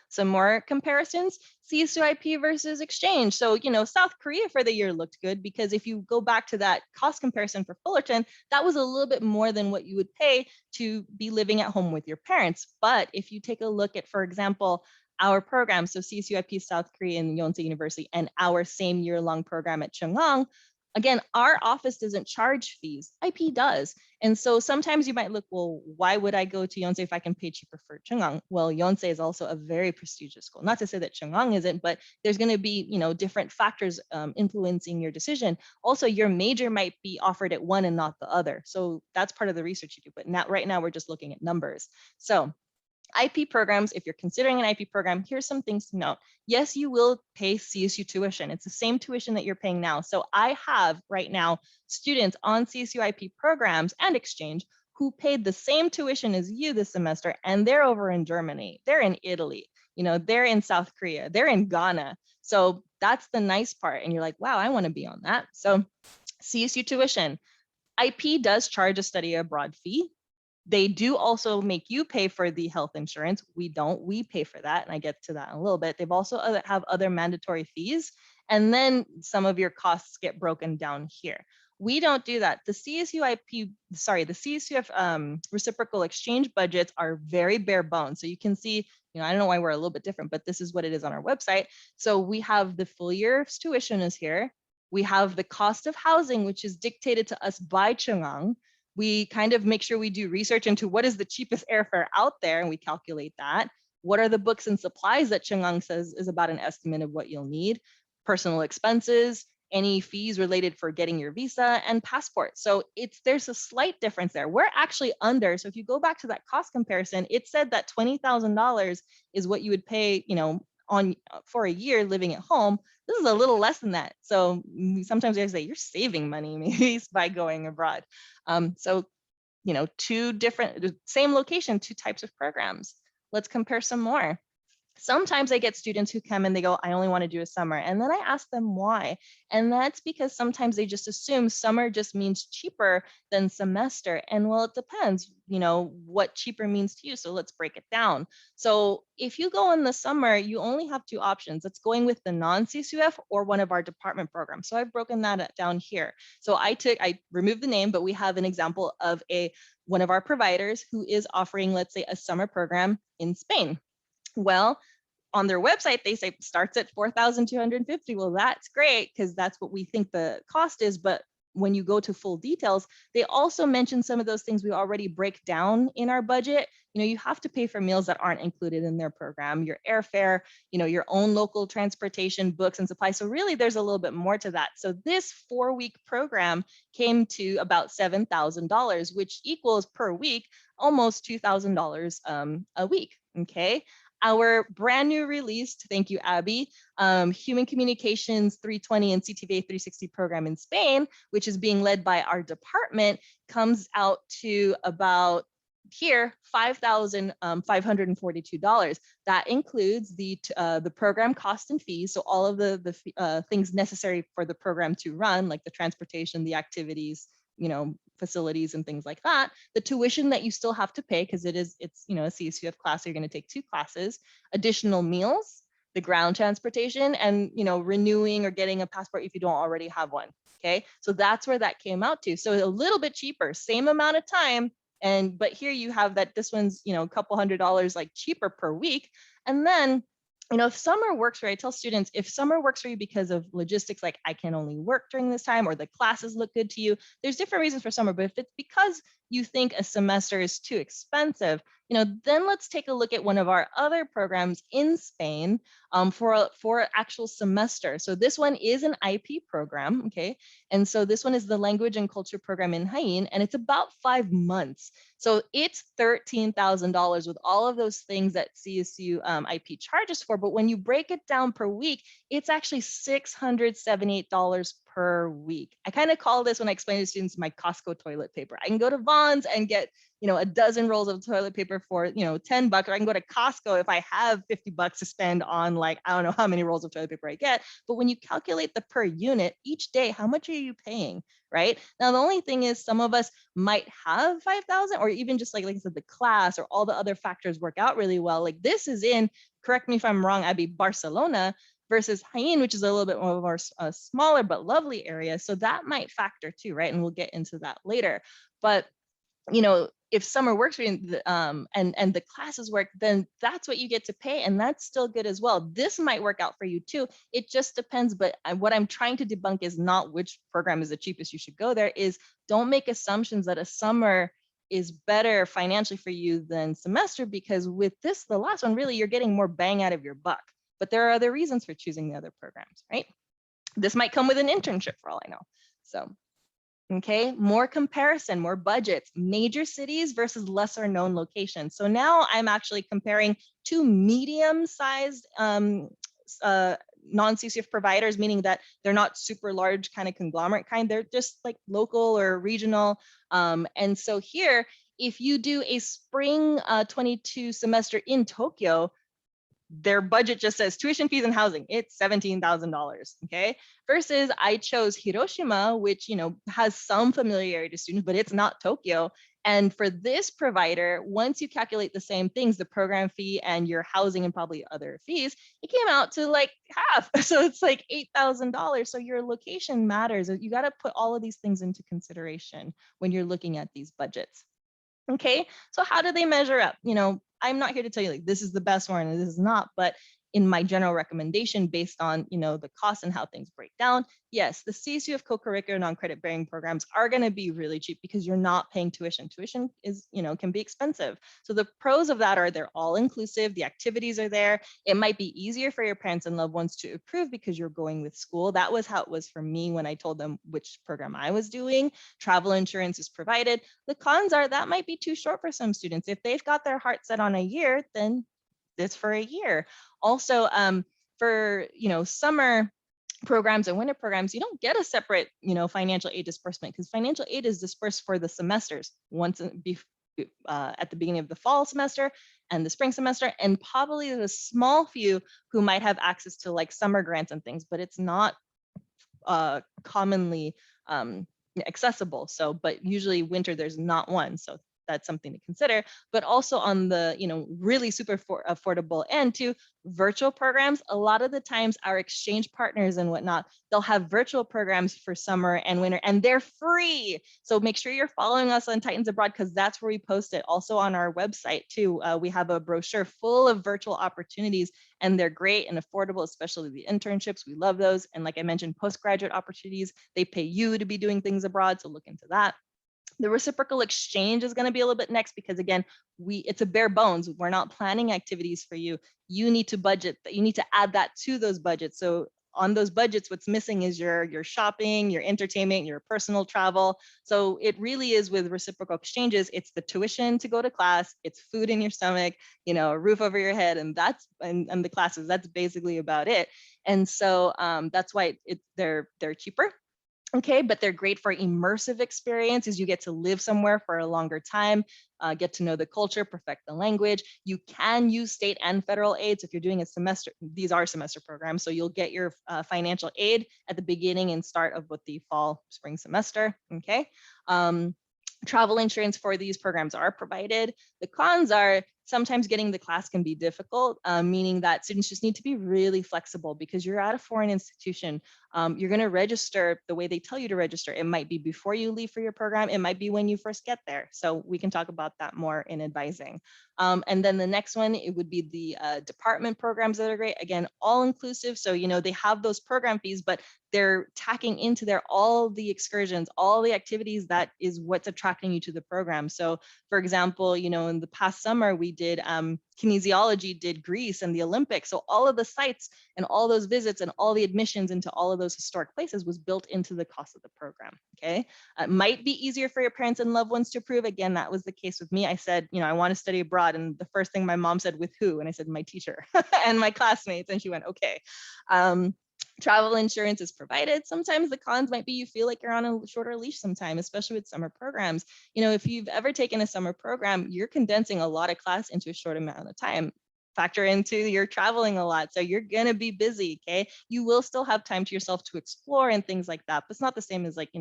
Some more comparisons, CSUIP versus exchange. So, South Korea for the year looked good, because if you go back to that cost comparison for Fullerton, that was a little bit more than what you would pay to be living at home with your parents. But if you take a look at, for example, our program, so CSUIP South Korea and Yonsei University, and our same year-long program at Chungang, again, our office doesn't charge fees, IP does. And so sometimes you might look, well, why would I go to Yonsei if I can pay cheaper for Chungang? Well, Yonsei is also a very prestigious school. Not to say that Chungang isn't, but there's going to be, different factors influencing your decision. Also, your major might be offered at one and not the other. So that's part of the research you do. But right now we're just looking at numbers. So IP programs, if you're considering an IP program, here's some things to note. Yes, you will pay CSU tuition. It's the same tuition that you're paying now. So I have right now students on CSU IP programs and exchange who paid the same tuition as you this semester, and they're over in Germany, they're in Italy, they're in South Korea, they're in Ghana. So that's the nice part. And you're like, wow, I want to be on that. So CSU tuition. IP does charge a study abroad fee. They do also make you pay for the health insurance. We don't, we pay for that. And I get to that in a little bit. They've also have other mandatory fees. And then some of your costs get broken down here. We don't do that. The CSUF reciprocal exchange budgets are very bare bones. So you can see, I don't know why we're a little bit different, but this is what it is on our website. So we have the full year's tuition is here. We have the cost of housing, which is dictated to us by Chungang. We kind of make sure we do research into what is the cheapest airfare out there, and we calculate that. What are the books and supplies that Chungang says is about an estimate of what you'll need, personal expenses, any fees related for getting your visa, and passport. So there's a slight difference there. We're actually under. So if you go back to that cost comparison, it said that $20,000 is what you would pay, for a year living at home. This is a little less than that. So sometimes I say you're saving money maybe by going abroad. So, two different, same location, 2 types of programs. Let's compare some more. Sometimes I get students who come and they go, I only want to do a summer. And then I ask them why. And that's because sometimes they just assume summer just means cheaper than semester. And well, it depends, what cheaper means to you. So let's break it down. So if you go in the summer, you only have two options. It's going with the non-CSUF or one of our department programs. So I've broken that down here. So I removed the name, but we have an example of one of our providers who is offering, let's say, a summer program in Spain. Well, on their website, they say starts at 4,250. Well, that's great because that's what we think the cost is. But when you go to full details, they also mention some of those things we already break down in our budget. You have to pay for meals that aren't included in their program, your airfare, your own local transportation, books and supplies. So really there's a little bit more to that. So this 4-week program came to about $7,000, which equals per week almost $2,000 a week. Okay. Our brand new released, thank you, Abby, Human Communications 320 and CTVA 360 program in Spain, which is being led by our department, comes out to about here $5,542. That includes the program cost and fees, so all of the things necessary for the program to run, like the transportation, the activities, facilities and things like that, the tuition that you still have to pay because it's a CSUF class, so you're going to take 2 classes, additional meals, the ground transportation, and renewing or getting a passport if you don't already have one. Okay, so that's where that came out to. So a little bit cheaper, same amount of time, but here you have that this one's a couple $100 like cheaper per week. And then if summer works for you, I tell students, if summer works for you because of logistics, like I can only work during this time or the classes look good to you, there's different reasons for summer. But if it's because you think a semester is too expensive, then let's take a look at one of our other programs in Spain for actual semester. So this one is an IP program, okay? And so this one is the Language and Culture program in Jaén, and it's about 5 months. So it's $13,000 with all of those things that CSU IP charges for. But when you break it down per week, it's actually $678 per week. I kind of call this, when I explain to students, my Costco toilet paper. I can go to Vons and get a dozen rolls of toilet paper for $10, or I can go to Costco if I have $50 to spend on, like, I don't know how many rolls of toilet paper I get. But when you calculate the per unit each day, how much are you paying? Right now, the only thing is some of us might have 5,000, or even just like I said, the class or all the other factors work out really well. Like this is in, correct me if I'm wrong, Abby, Barcelona versus Jaén, which is a little bit more of our smaller but lovely area. So that might factor too, right? And we'll get into that later. But if summer works for you and the classes work, then that's what you get to pay, and that's still good as well. This might work out for you too. It just depends. But what I'm trying to debunk is not which program is the cheapest you should go there, is don't make assumptions that a summer is better financially for you than semester, because with this, the last one, really you're getting more bang out of your buck. But there are other reasons for choosing the other programs, right? This might come with an internship for all I know. So okay, more comparison, more budgets, major cities versus lesser known locations. So now I'm actually comparing 2 medium-sized non-CSUF providers, meaning that they're not super large kind of conglomerate kind, they're just like local or regional. And so here, if you do a spring 22 semester in Tokyo, their budget just says tuition, fees, and housing. It's $17,000, okay? Versus I chose Hiroshima, which, has some familiarity to students, but it's not Tokyo. And for this provider, once you calculate the same things, the program fee and your housing and probably other fees, it came out to like half. So it's like $8,000. So your location matters. You got to put all of these things into consideration when you're looking at these budgets. Okay, so how do they measure up? I'm not here to tell you like this is the best one and this is not, but in my general recommendation based on the cost and how things break down, yes, the CSUF co-curricular non-credit bearing programs are going to be really cheap because you're not paying tuition. Tuition is can be expensive. So the pros of that are they're all inclusive, the activities are there. It might be easier for your parents and loved ones to approve because you're going with school. That was how it was for me when I told them which program I was doing. Travel insurance is provided. The cons are that might be too short for some students. If they've got their heart set on a year, then it's for a year. Also, for summer programs and winter programs, you don't get a separate financial aid disbursement because financial aid is dispersed for the semesters once at the beginning of the fall semester and the spring semester, and probably the small few who might have access to like summer grants and things, but it's not commonly accessible. So, but usually winter, there's not one. So that's something to consider. But also on the, really super affordable end too, virtual programs. A lot of the times our exchange partners and whatnot, they'll have virtual programs for summer and winter, and they're free. So make sure you're following us on Titans Abroad, because that's where we post it. Also on our website too, we have a brochure full of virtual opportunities, and they're great and affordable, especially the internships. We love those. And like I mentioned, postgraduate opportunities, they pay you to be doing things abroad, so look into that. The reciprocal exchange is going to be a little bit next, because again, it's a bare bones. We're not planning activities for you. You need to budget that. You need to add that to those budgets. So on those budgets, what's missing is your shopping, your entertainment, your personal travel. So it really is with reciprocal exchanges, it's the tuition to go to class, it's food in your stomach, a roof over your head, and that's and the classes. That's basically about it. And so that's why they're cheaper. Okay, but they're great for immersive experiences. You get to live somewhere for a longer time, get to know the culture, perfect the language. You can use state and federal aid. So if you're doing a semester, these are semester programs, so you'll get your financial aid at the beginning and start of what the fall, spring semester, okay? Travel insurance for these programs are provided. The cons are sometimes getting the class can be difficult, meaning that students just need to be really flexible, because you're at a foreign institution. You're going to register the way they tell you to register. It might be before you leave for your program. It might be when you first get there. So we can talk about that more in advising. And then the next one, it would be the department programs that are great. Again, all inclusive. So, they have those program fees, but they're tacking into there all the excursions, all the activities. That is what's attracting you to the program. So for example, in the past summer, we did kinesiology, did Greece and the Olympics. So all of the sites and all those visits and all the admissions into all of those historic places was built into the cost of the program. Okay. It might be easier for your parents and loved ones to approve. Again, that was the case with me. I said, I want to study abroad. And the first thing my mom said, with who? And I said, my teacher and my classmates. And she went, okay. Travel insurance is provided. Sometimes the cons might be you feel like you're on a shorter leash sometime, especially with summer programs. If you've ever taken a summer program, you're condensing a lot of class into a short amount of time. Factor into you're traveling a lot, so you're gonna be busy. Okay, you will still have time to yourself to explore and things like that, but it's not the same as like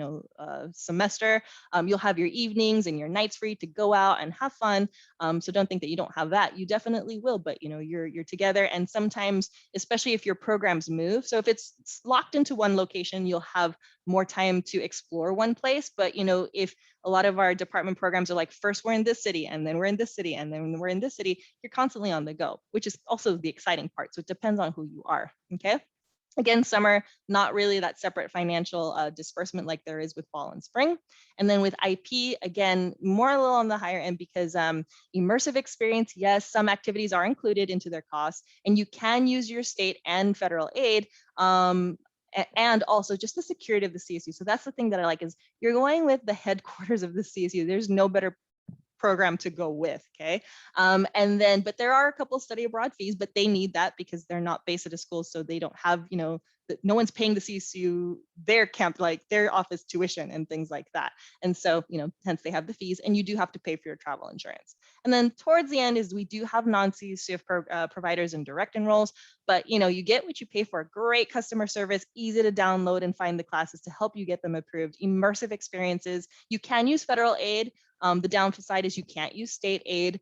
semester. You'll have your evenings and your nights free to go out and have fun. So don't think that you don't have that. You definitely will, but you're together, and sometimes, especially if your programs move. So if it's locked into one location, you'll have more time to explore one place. But if a lot of our department programs are like, first we're in this city, and then we're in this city, and then we're in this city, you're constantly on the go, which is also the exciting part. So it depends on who you are. Okay. Again, summer, not really that separate financial disbursement like there is with fall and spring. And then with IP, again, more a little on the higher end, because immersive experience, yes, some activities are included into their costs, and you can use your state and federal aid. And also just the security of the CSU. So that's the thing that I like, is you're going with the headquarters of the CSU. There's no better program to go with. Okay. And then, but there are a couple of study abroad fees, but they need that because they're not based at a school. So they don't have, no one's paying the CSU their camp, like their office tuition and things like that. And so, hence they have the fees, and you do have to pay for your travel insurance. And then towards the end is we do have non-CSUF providers and direct enrolls, but you get what you pay for. Great customer service, easy to download and find the classes to help you get them approved. Immersive experiences. You can use federal aid. The downside is you can't use state aid.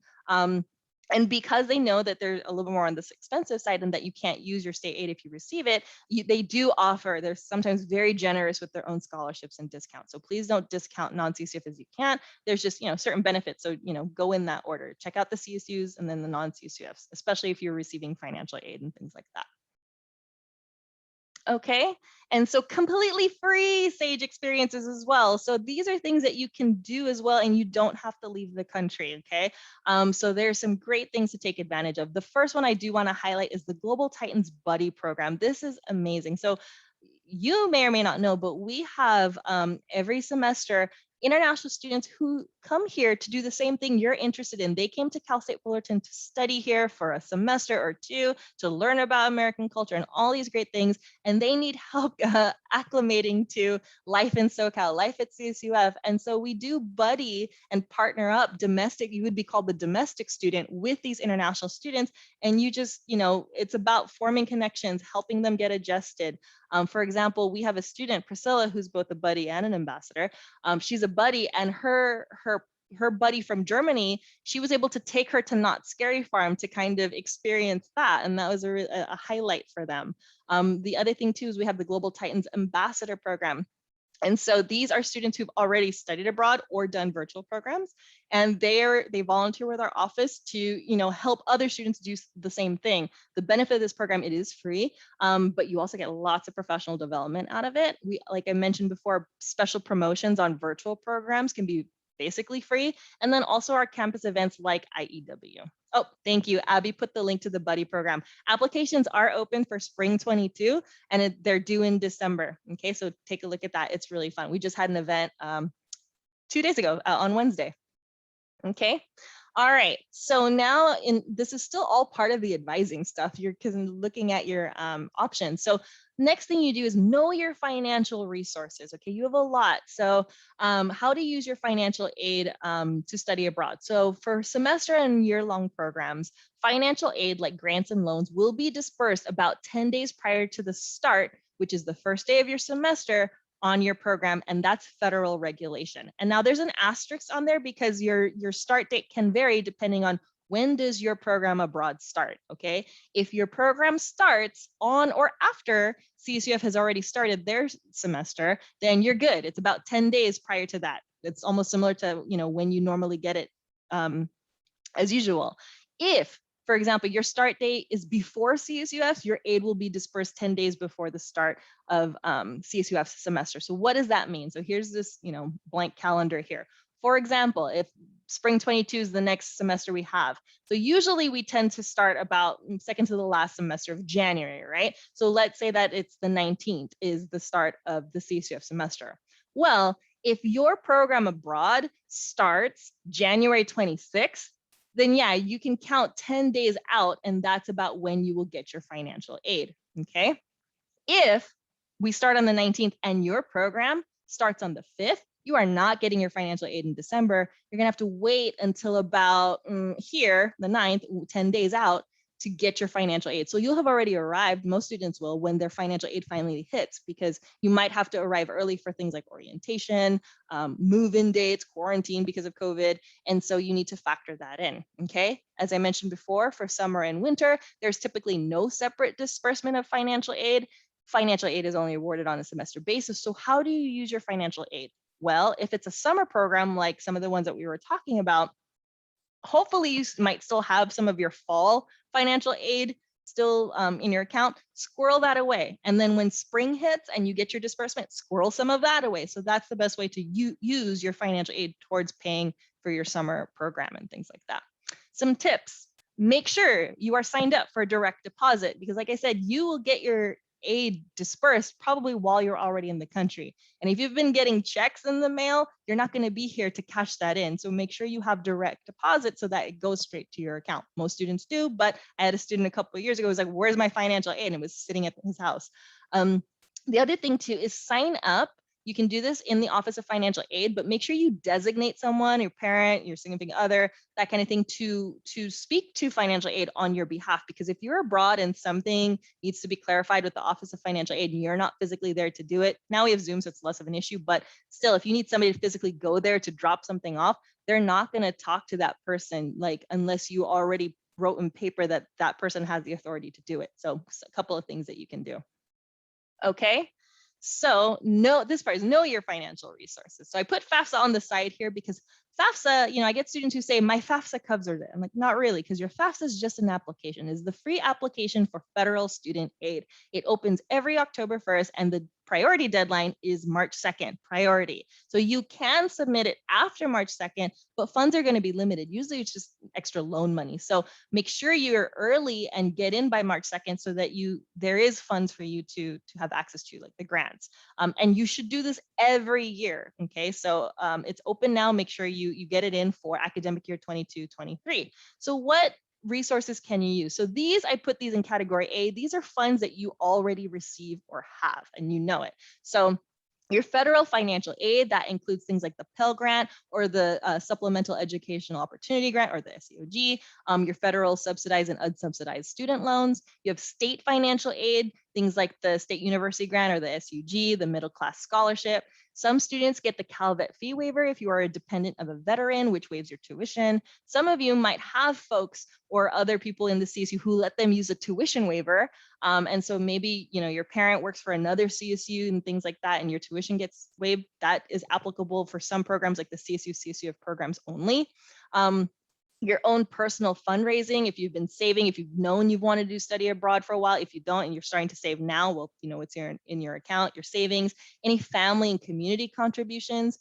And because they know that they're a little more on this expensive side and that you can't use your state aid if you receive it, they do offer, they're sometimes very generous with their own scholarships and discounts. So please don't discount non-CSUF as you can't. There's just, certain benefits. So, go in that order. Check out the CSUs and then the non-CSUFs, especially if you're receiving financial aid and things like that. Okay. And so completely free SAGE experiences as well. So these are things that you can do as well, and you don't have to leave the country. Okay. So there's some great things to take advantage of. The first one I do want to highlight is the Global Titans Buddy Program. This is amazing. So you may or may not know, but we have every semester international students who come here to do the same thing you're interested in. They came to Cal State Fullerton to study here for a semester or two, to learn about American culture and all these great things, and they need help acclimating to life in SoCal, life at CSUF. And so we do buddy and partner up domestic, you would be called the domestic student, with these international students. And you just, it's about forming connections, helping them get adjusted. For example, we have a student, Priscilla, who's both a buddy and an ambassador. She's a buddy, and her buddy from Germany, she was able to take her to Knott's Scary Farm to kind of experience that. And that was a highlight for them. The other thing too is we have the Global Titans Ambassador Program. And so these are students who've already studied abroad or done virtual programs, and they volunteer with our office to help other students do the same thing. The benefit of this program, it is free, but you also get lots of professional development out of it. We, like I mentioned before, special promotions on virtual programs can be basically free, and then also our campus events like IEW. Oh, thank you. Abby put the link to the buddy program. Applications are open for spring 22, and they're due in December. Okay, so take a look at that. It's really fun. We just had an event 2 days ago on Wednesday. Okay. All right. So now this is still all part of the advising stuff. You're looking at your options. So next thing you do is know your financial resources. Okay, you have a lot. So how to use your financial aid to study abroad. So for semester and year-long programs, financial aid like grants and loans will be dispersed about 10 days prior to the start, which is the first day of your semester, on your program, and that's federal regulation. And now there's an asterisk on there because your start date can vary depending on when does your program abroad start, okay? If your program starts on or after CSUF has already started their semester, then you're good. It's about 10 days prior to that. It's almost similar to when you normally get it as usual. If, for example, your start date is before CSUF, your aid will be dispersed 10 days before the start of CSUF semester. So what does that mean? So here's this, blank calendar here. For example, if spring 22 is the next semester we have. So usually we tend to start about second to the last semester of January, right? So let's say that it's the 19th is the start of the CSUF semester. Well, if your program abroad starts January 26th, then yeah, you can count 10 days out, and that's about when you will get your financial aid, okay? If we start on the 19th and your program starts on the 5th, you are not getting your financial aid in December. You're gonna have to wait until about here, the 9th, 10 days out, to get your financial aid. So you'll have already arrived, most students will, when their financial aid finally hits, because you might have to arrive early for things like orientation, move-in dates, quarantine because of COVID. And so you need to factor that in, okay? As I mentioned before, for summer and winter, there's typically no separate disbursement of financial aid. Financial aid is only awarded on a semester basis. So how do you use your financial aid? Well, if it's a summer program, like some of the ones that we were talking about, hopefully you might still have some of your fall financial aid still in your account. Squirrel that away. And then when spring hits and you get your disbursement, squirrel some of that away. So that's the best way to use your financial aid towards paying for your summer program and things like that. Some tips: make sure you are signed up for direct deposit, because like I said, you will get your aid dispersed probably while you're already in the country. And if you've been getting checks in the mail, you're not going to be here to cash that in. So make sure you have direct deposit so that it goes straight to your account. Most students do, but I had a student a couple of years ago who was like, where's my financial aid? And it was sitting at his house. The other thing too is sign up. You can do this in the Office of Financial Aid, but make sure you designate someone, your parent, your significant other, that kind of thing, to speak to financial aid on your behalf. Because if you're abroad and something needs to be clarified with the Office of Financial Aid and you're not physically there to do it, now we have Zoom, so it's less of an issue, but still, if you need somebody to physically go there to drop something off, they're not going to talk to that person, like, unless you already wrote in paper that that person has the authority to do it. So a couple of things that you can do. Okay. So this part is know your financial resources. So I put FAFSA on the side here because FAFSA, I get students who say, my FAFSA covers it. I'm like, not really, because your FAFSA is just an application. It's the free application for federal student aid. It opens every October 1st, and the priority deadline is March 2nd, priority. So you can submit it after March 2nd, but funds are going to be limited. Usually it's just extra loan money. So make sure you're early and get in by March 2nd so that there is funds for you to have access to, like the grants. And you should do this every year. Okay, so it's open now. Make sure you get it in for academic year 22-23. So what resources can you use? So I put these in category A. These are funds that you already receive or have, and you know it. So your federal financial aid, that includes things like the Pell Grant or the Supplemental Educational Opportunity Grant, or the SEOG, your federal subsidized and unsubsidized student loans. You have state financial aid, things like the State University Grant or the SUG, the Middle Class Scholarship. Some students get the Cal Vet fee waiver if you are a dependent of a veteran, which waives your tuition. Some of you might have folks or other people in the CSU who let them use a tuition waiver. And so maybe, your parent works for another CSU and things like that, and your tuition gets waived. That is applicable for some programs like the CSU, CSUF programs only. Your own personal fundraising, if you've been saving, if you've known you've wanted to do study abroad for a while, if you don't and you're starting to save now, well, it's in your account, your savings, any family and community contributions,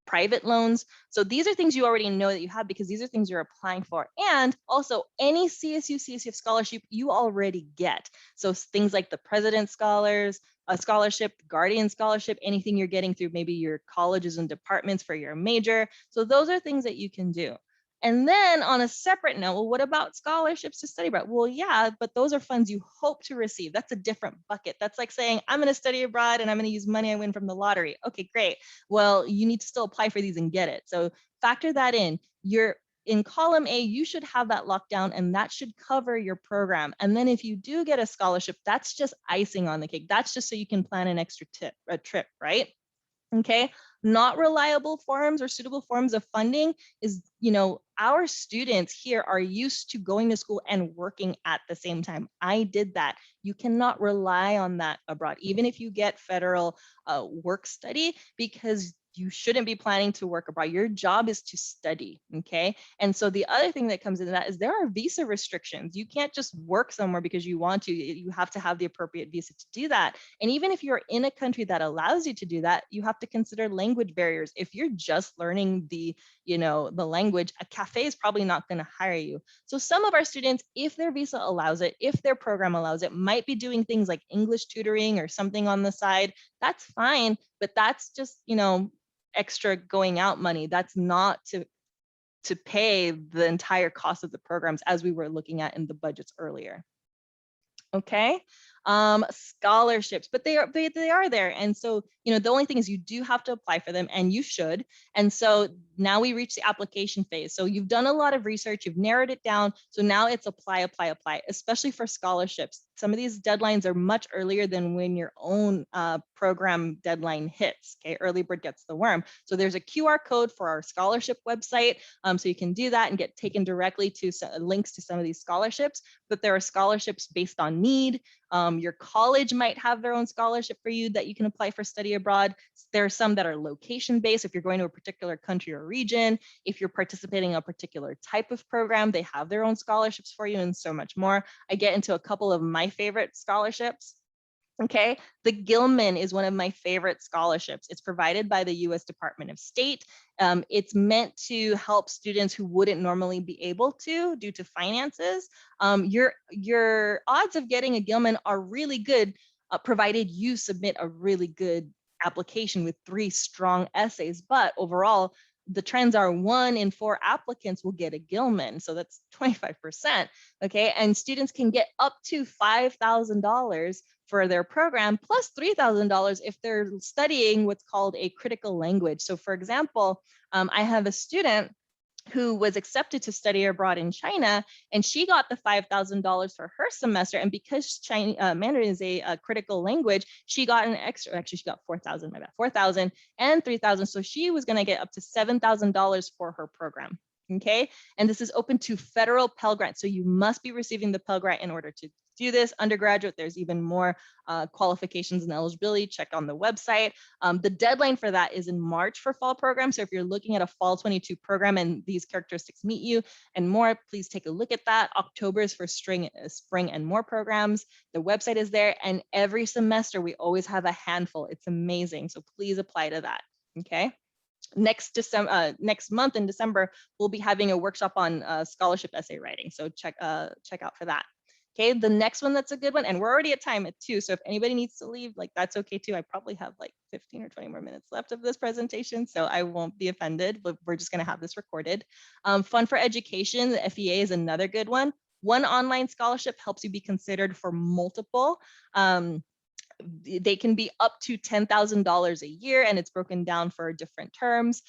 private loans. So these are things you already know that you have, because these are things you're applying for. And also any CSU, CSUF scholarship you already get. So things like the President's Scholars, a scholarship, Guardian Scholarship, anything you're getting through maybe your colleges and departments for your major. So those are things that you can do. And then on a separate note, well, what about scholarships to study abroad? Well, yeah, but those are funds you hope to receive. That's a different bucket. That's like saying, I'm going to study abroad and I'm going to use money I win from the lottery. Okay, great. Well, you need to still apply for these and get it. So factor that in. You're in column A, you should have that locked down, and that should cover your program. And then if you do get a scholarship, that's just icing on the cake. That's just so you can plan an extra trip, right? Okay, not reliable forms or suitable forms of funding is, our students here are used to going to school and working at the same time. I did that. You cannot rely on that abroad, even if you get federal work study, because you shouldn't be planning to work abroad. Your job is to study, okay? And so the other thing that comes into that is there are visa restrictions. You can't just work somewhere because you want to. You have to have the appropriate visa to do that. And even if you're in a country that allows you to do that, you have to consider language barriers. If you're just learning the language, a cafe is probably not going to hire you. So some of our students, if their visa allows it, if their program allows it, might be doing things like English tutoring or something on the side. That's fine, but that's just, extra going out money. That's not to pay the entire cost of the programs, as we were looking at in the budgets earlier. Okay, scholarships, but they are there. And so, the only thing is you do have to apply for them, and you should. And so now we reach the application phase. So you've done a lot of research, you've narrowed it down. So now it's apply, especially for scholarships. Some of these deadlines are much earlier than when your own program deadline hits. Okay, early bird gets the worm. So there's a QR code for our scholarship website. So you can do that and get taken directly to links to some of these scholarships. But there are scholarships based on need. Your college might have their own scholarship for you that you can apply for study abroad. There are some that are location based. If you're going to a particular country or region, if you're participating in a particular type of program, they have their own scholarships for you, and so much more. I get into a couple of my favorite scholarships. Okay, the Gilman is one of my favorite scholarships. It's provided by the U.S. Department of State. It's meant to help students who wouldn't normally be able to due to finances. Your odds of getting a Gilman are really good, provided you submit a really good application with 3 strong essays. But overall, the trends are 1 in 4 applicants will get a Gilman. So that's 25%. Okay, and students can get up to $5,000 for their program, plus $3,000 if they're studying what's called a critical language. So for example, I have a student who was accepted to study abroad in China, and she got the $5,000 for her semester. And because Mandarin is a critical language, she got an extra, actually she got $4,000 and $3,000. So she was gonna get up to $7,000 for her program. Okay, and this is open to federal Pell Grant. So you must be receiving the Pell Grant in order to do this. Undergraduate, there's even more qualifications and eligibility. Check on the website. The deadline for that is in March for fall programs. So if you're looking at a fall 22 program and these characteristics meet you and more, please take a look at that. October is for spring and more programs. The website is there, and every semester we always have a handful. It's amazing. So please apply to that. Okay. Next month in December, we'll be having a workshop on scholarship essay writing. So check out for that. Okay, the next one that's a good one, and we're already at time at 2, so if anybody needs to leave, like that's okay too. I probably have like 15 or 20 more minutes left of this presentation, so I won't be offended, but we're just gonna have this recorded. Fund for Education, the FEA is another good one. One online scholarship helps you be considered for multiple. They can be up to $10,000 a year, and it's broken down for different terms.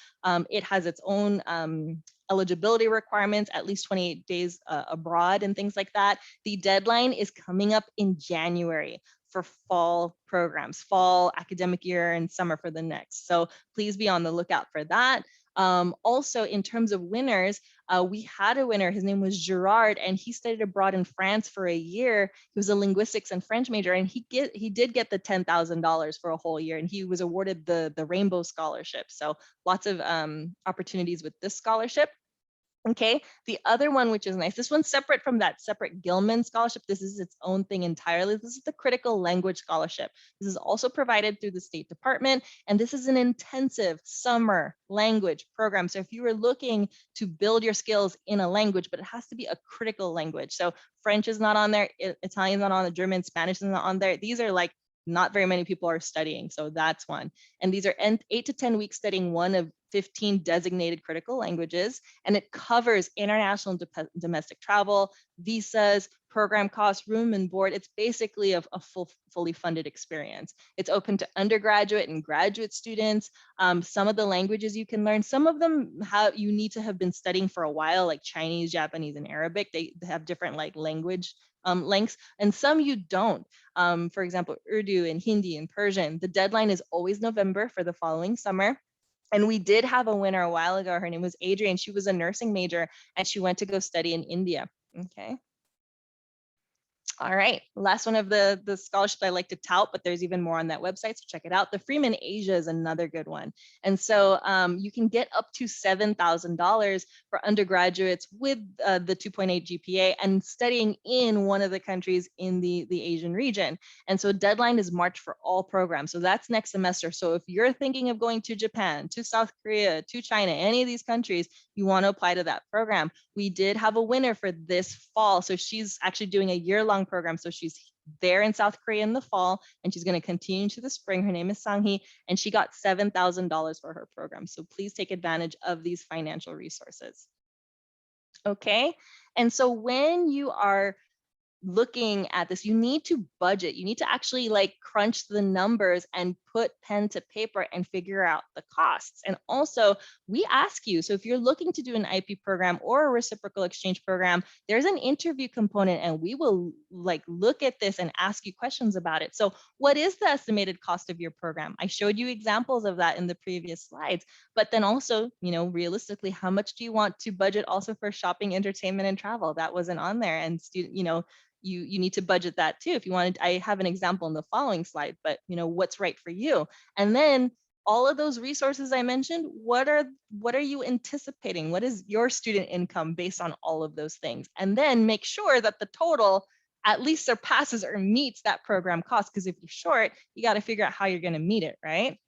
It has its own eligibility requirements, at least 28 days abroad and things like that. The deadline is coming up in January for fall programs, fall academic year and summer for the next. So please be on the lookout for that. Also, in terms of winners, we had a winner. His name was Gerard, and he studied abroad in France for a year. He was a linguistics and French major, and he did get the $10,000 for a whole year, and he was awarded the Rainbow Scholarship. So lots of opportunities with this scholarship. Okay, the other one, which is nice, this one's separate from that separate Gilman Scholarship. This is its own thing entirely. This is the Critical Language Scholarship. This is also provided through the State Department, and this is an intensive summer language program. So if you are looking to build your skills in a language, but it has to be a critical language. So French is not on there, Italian's not on there, German, Spanish is not on there. These are like not very many people are studying, so that's one. And these are 8 to 10 weeks studying one of 15 designated critical languages, and it covers international domestic travel, visas, program costs, room and board. It's basically a fully funded experience. It's open to undergraduate and graduate students. Some of the languages you can learn, some of them you need to have been studying for a while, like Chinese, Japanese, and Arabic. They have different like language lengths, and some you don't. For example, Urdu and Hindi and Persian. The deadline is always November for the following summer. And we did have a winner a while ago. Her name was Adrienne. She was a nursing major, and she went to go study in India. Okay. All right, last one of the scholarships I like to tout, but there's even more on that website, so check it out. The Freeman Asia is another good one. And so you can get up to $7,000 for undergraduates with the 2.8 GPA and studying in one of the countries in the Asian region. And so deadline is March for all programs. So that's next semester. So if you're thinking of going to Japan, to South Korea, to China, any of these countries, you want to apply to that program. We did have a winner for this fall. So she's actually doing a year-long program. So she's there in South Korea in the fall, and she's going to continue to the spring. Her name is Sanghee, and she got $7,000 for her program. So please take advantage of these financial resources. Okay, and so when you are looking at this, you need to budget. You need to actually like crunch the numbers and put pen to paper and figure out the costs. And also we ask you, so if you're looking to do an IP program or a reciprocal exchange program, there's an interview component, and we will like look at this and ask you questions about it. So what is the estimated cost of your program? I showed you examples of that in the previous slides, but then also, you know, realistically, how much do you want to budget also for shopping, entertainment, and travel? That wasn't on there. And student, you know, you need to budget that too. If you wanted, I have an example in the following slide, but you know, what's right for you? And then all of those resources I mentioned, what are you anticipating? What is your student income based on all of those things? And then make sure that the total at least surpasses or meets that program cost, because if you're short, you got to figure out how you're going to meet it, right?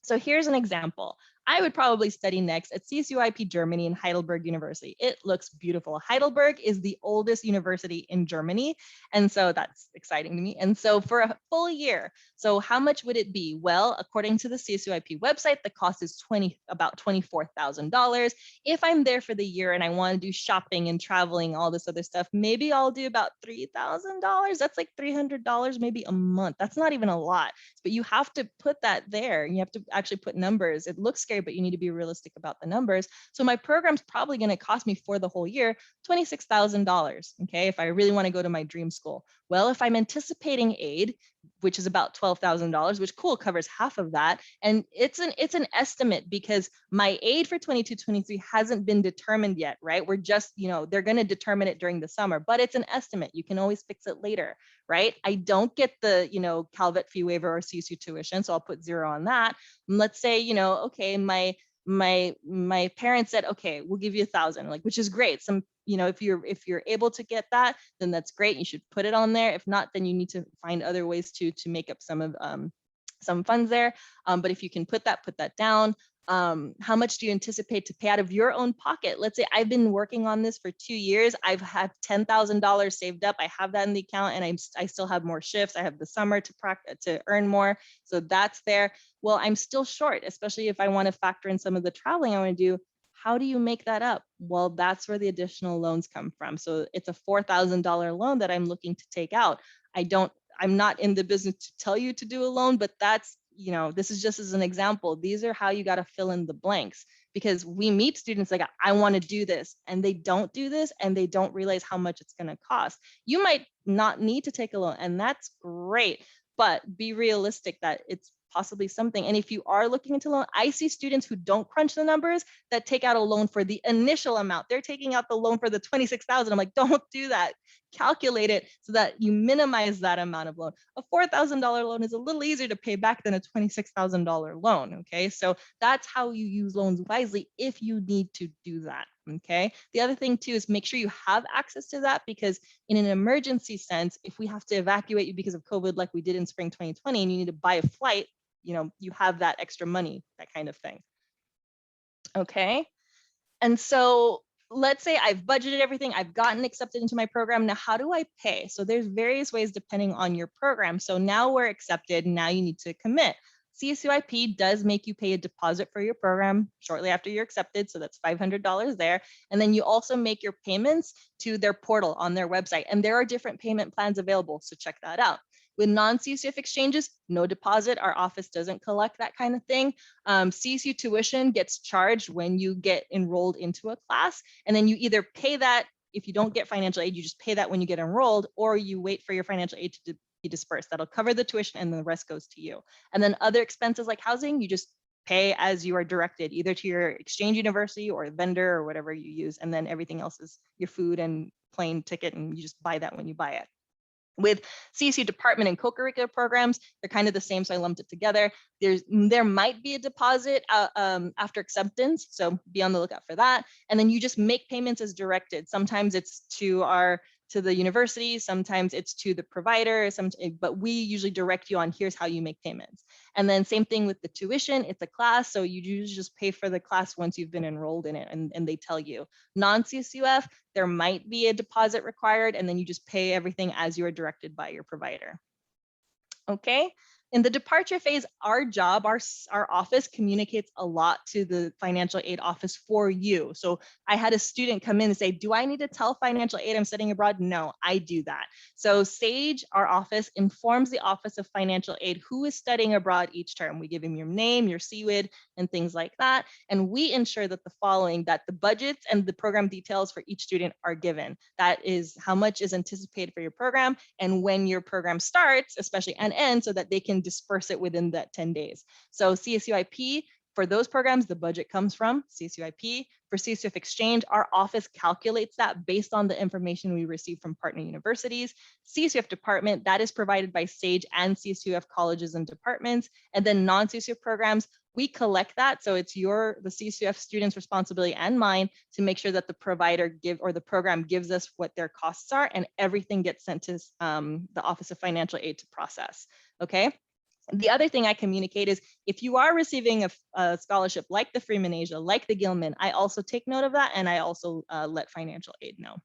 So here's an example. I would probably study next at CSUIP Germany in Heidelberg University. It looks beautiful. Heidelberg is the oldest university in Germany, and so that's exciting to me. And so for a full year, so how much would it be? Well, according to the CSUIP website, the cost is about $24,000. If I'm there for the year and I want to do shopping and traveling, all this other stuff, maybe I'll do about $3,000. That's like $300 maybe a month. That's not even a lot, but you have to put that there. You have to actually put numbers. It looks scary, but you need to be realistic about the numbers. So my program's probably going to cost me for the whole year $26,000. Okay, if I really want to go to my dream school. Well, if I'm anticipating aid, which is about $12,000, which cool covers half of that. And it's an estimate because my aid for 22-23 hasn't been determined yet, right? We're just, they're going to determine it during the summer, but it's an estimate. You can always fix it later, right? I don't get the, CalVet fee waiver or CSU tuition, so I'll put 0 on that. And let's say, okay, my parents said, okay, we'll give you 1,000, like, which is great. Some, if you're able to get that, then that's great. You should put it on there. If not, then you need to find other ways to make up some of some funds there. But if you can put that down. How much do you anticipate to pay out of your own pocket? Let's say I've been working on this for 2 years. I've had $10,000 saved up. I have that in the account, and I still have more shifts. I have the summer to earn more, so that's there. Well, I'm still short, especially if I want to factor in some of the traveling I want to do. How do you make that up? Well, that's where the additional loans come from. So it's a $4,000 loan that I'm looking to take out. I'm not in the business to tell you to do a loan, but that's, this is just as an example. These are how you got to fill in the blanks, because we meet students like, I want to do this, and they don't do this, and they don't realize how much it's going to cost. You might not need to take a loan, and that's great, but be realistic that it's possibly something. And if you are looking into loan, I see students who don't crunch the numbers that take out a loan for the initial amount. They're taking out the loan for the 26,000. I'm like, don't do that. Calculate it so that you minimize that amount of loan. A $4,000 loan is a little easier to pay back than a $26,000 loan. Okay, so that's how you use loans wisely if you need to do that. Okay, the other thing too is make sure you have access to that, because in an emergency sense, if we have to evacuate you because of COVID, like we did in spring 2020, and you need to buy a flight, you have that extra money, that kind of thing. Okay, and so let's say I've budgeted everything, I've gotten accepted into my program. Now, how do I pay? So there's various ways depending on your program. So now we're accepted, now you need to commit. CSUIP does make you pay a deposit for your program shortly after you're accepted, so that's $500 there. And then you also make your payments to their portal on their website, and there are different payment plans available, so check that out. With non-CSUF exchanges, no deposit. Our office doesn't collect that kind of thing. CSU tuition gets charged when you get enrolled into a class, and then you either pay that. If you don't get financial aid, you just pay that when you get enrolled, or you wait for your financial aid to be dispersed. That'll cover the tuition, and the rest goes to you. And then other expenses like housing, you just pay as you are directed, either to your exchange university or vendor or whatever you use. And then everything else is your food and plane ticket, and you just buy that when you buy it. With CSU department and co-curricular programs, they're kind of the same, so I lumped it together. There might be a deposit after acceptance, so be on the lookout for that. And then you just make payments as directed. Sometimes it's to the university, sometimes it's to the provider, but we usually direct you on here's how you make payments. And then same thing with the tuition, it's a class, so you usually just pay for the class once you've been enrolled in it, and they tell you. Non-CSUF, there might be a deposit required, and then you just pay everything as you are directed by your provider. Okay. In the departure phase, our job, our office communicates a lot to the financial aid office for you. So I had a student come in and say, do I need to tell financial aid I'm studying abroad? No, I do that. So SAGE, our office, informs the Office of Financial Aid who is studying abroad each term. We give them your name, your CWID, and things like that. And we ensure that that the budgets and the program details for each student are given. That is how much is anticipated for your program and when your program starts, especially and ends, so that they can disperse it within that 10 days. So CSUIP, for those programs, the budget comes from CSUIP. For CSUF Exchange, our office calculates that based on the information we receive from partner universities. CSUF department, that is provided by SAGE and CSUF colleges and departments. And then non-CSUF programs, we collect that. So it's the CSUF student's responsibility and mine to make sure that the provider or the program gives us what their costs are, and everything gets sent to the Office of Financial Aid to process. Okay. The other thing I communicate is if you are receiving a scholarship like the Freeman Asia, like the Gilman, I also take note of that, and I also let financial aid know.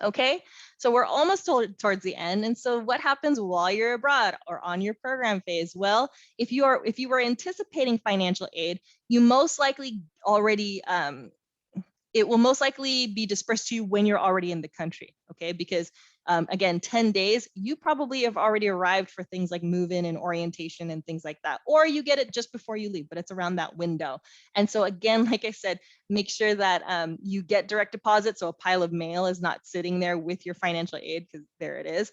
Okay, so we're almost towards the end. And so what happens while you're abroad or on your program phase? Well, if you were anticipating financial aid, you most likely already, it will most likely be dispersed to you when you're already in the country, okay? Because again, 10 days, you probably have already arrived for things like move-in and orientation and things like that, or you get it just before you leave, but it's around that window. And so again, like I said, make sure that you get direct deposit, so a pile of mail is not sitting there with your financial aid, because there it is.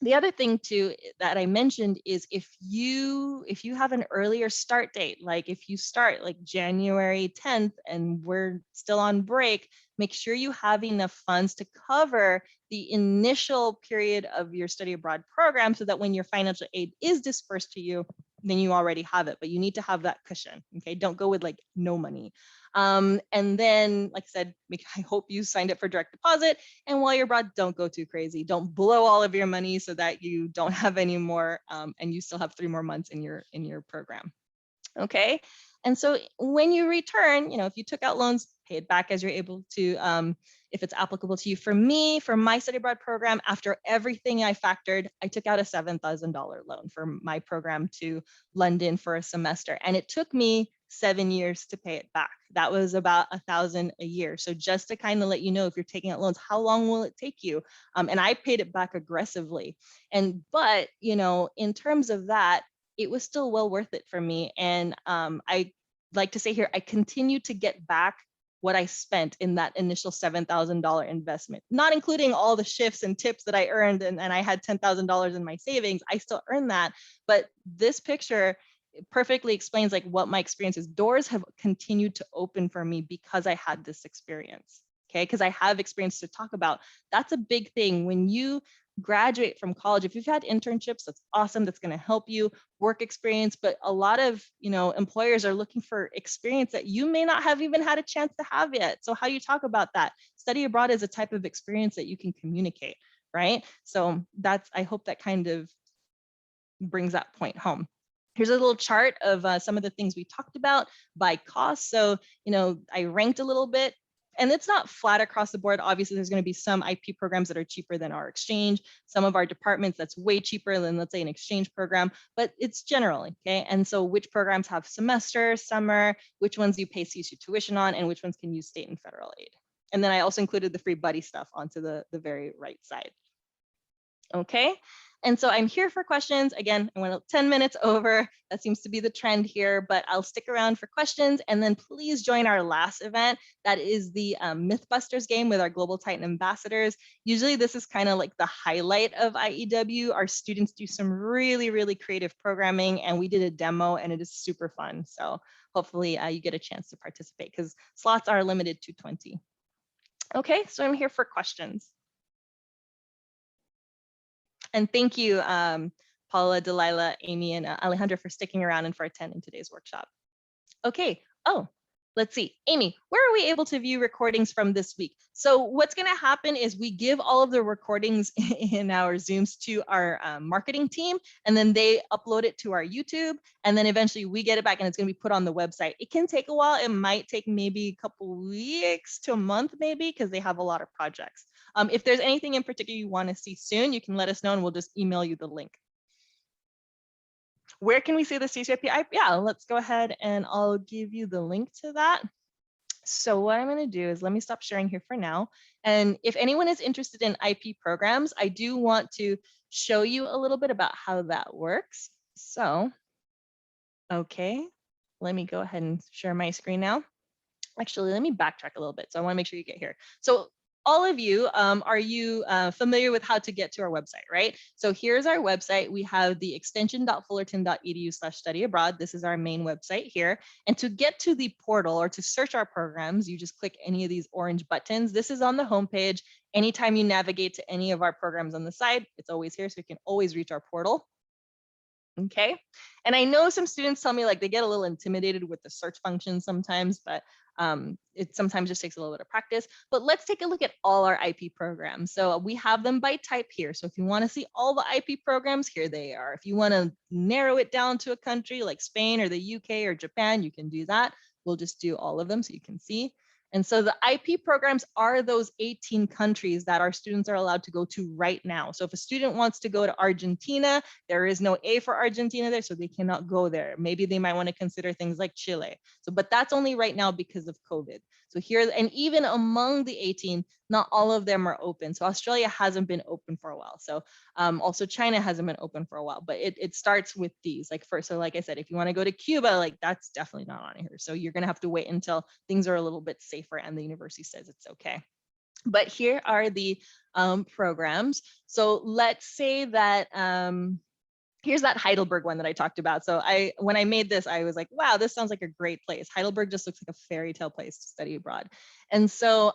The other thing too that I mentioned is if you have an earlier start date, like if you start like January 10th and we're still on break, make sure you have enough funds to cover the initial period of your study abroad program so that when your financial aid is dispersed to you, then you already have it, but you need to have that cushion. Okay, don't go with like no money. And then, like I said, I hope you signed up for direct deposit. And while you're abroad, don't go too crazy. Don't blow all of your money so that you don't have any more, and you still have 3 more months in your program. Okay. And so when you return, if you took out loans, pay it back as you're able to, if it's applicable to you. For me, for my study abroad program, after everything I factored, I took out a $7,000 loan for my program to London for a semester. And it took me 7 years to pay it back. That was about $1,000 a year. So just to kind of let you know, if you're taking out loans, how long will it take you? And I paid it back aggressively. But in terms of that, it was still well worth it for me. And I like to say here, I continue to get back what I spent in that initial $7,000 investment, not including all the shifts and tips that I earned. And I had $10,000 in my savings. I still earned that. But this picture perfectly explains like what my experience is. Doors have continued to open for me because I had this experience. Okay, because I have experience to talk about. That's a big thing. When you graduate from college, if you've had internships, that's awesome. That's going to help you, work experience. But a lot of employers are looking for experience that you may not have even had a chance to have yet. So how do you talk about that? Study abroad is a type of experience that you can communicate, right? So I hope that kind of brings that point home. Here's a little chart of some of the things we talked about by cost. So I ranked a little bit. And it's not flat across the board. Obviously, there's going to be some IP programs that are cheaper than our exchange. Some of our departments that's way cheaper than, let's say, an exchange program, but it's generally, okay? And so which programs have semester, summer, which ones you pay CSU tuition on, and which ones can use state and federal aid. And then I also included the free buddy stuff onto the very right side. Okay, and so I'm here for questions. Again, I went 10 minutes over. That seems to be the trend here, but I'll stick around for questions. And then please join our last event. That is the Mythbusters game with our Global Titan ambassadors. Usually this is kind of like the highlight of IEW. Our students do some really, really creative programming, and we did a demo and it is super fun. So hopefully you get a chance to participate because slots are limited to 20. Okay, so I'm here for questions. And thank you, Paula, Delilah, Amy, and Alejandra for sticking around and for attending today's workshop. Okay, let's see. Amy, where are we able to view recordings from this week? So what's gonna happen is we give all of the recordings in our Zooms to our marketing team, and then they upload it to our YouTube, and then eventually we get it back and it's gonna be put on the website. It can take a while. It might take maybe a couple weeks to a month maybe, because they have a lot of projects. If there's anything in particular you wanna see soon, you can let us know and we'll just email you the link. Where can we see the CSUF? Yeah, let's go ahead and I'll give you the link to that. So what I'm going to do is let me stop sharing here for now. And if anyone is interested in IP programs, I do want to show you a little bit about how that works. So, okay, let me go ahead and share my screen now. Actually, let me backtrack a little bit. So I want to make sure you get here. So all of you, are you familiar with how to get to our website, right? So here's our website. We have the extension.fullerton.edu/study abroad. This is our main website here. And to get to the portal or to search our programs, you just click any of these orange buttons. This is on the homepage. Anytime you navigate to any of our programs on the side, it's always here, so you can always reach our portal. Okay. And I know some students tell me like they get a little intimidated with the search function sometimes, but it sometimes just takes a little bit of practice. But let's take a look at all our IP programs. So we have them by type here. So if you want to see all the IP programs, here they are. If you want to narrow it down to a country like Spain or the UK or Japan, you can do that. We'll just do all of them so you can see. And so the IP programs are those 18 countries that our students are allowed to go to right now. So if a student wants to go to Argentina, there is no A for Argentina there, so they cannot go there. Maybe they might want to consider things like Chile. So, but that's only right now because of COVID. So here, and even among the 18, not all of them are open. So Australia hasn't been open for a while. So also China hasn't been open for a while, but it starts with these. Like first, so like I said, if you want to go to Cuba, like that's definitely not on here. So you're gonna have to wait until things are a little bit safer and the university says it's okay. But here are the programs. So let's say that, here's that Heidelberg one that I talked about. So when I made this, I was like, wow, this sounds like a great place. Heidelberg just looks like a fairy tale place to study abroad. And so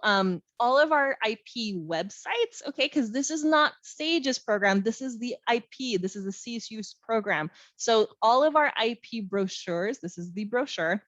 all of our IP websites, okay, because this is not Sage's program, this is the IP, this is the CSUF program. So all of our IP brochures, this is the brochure,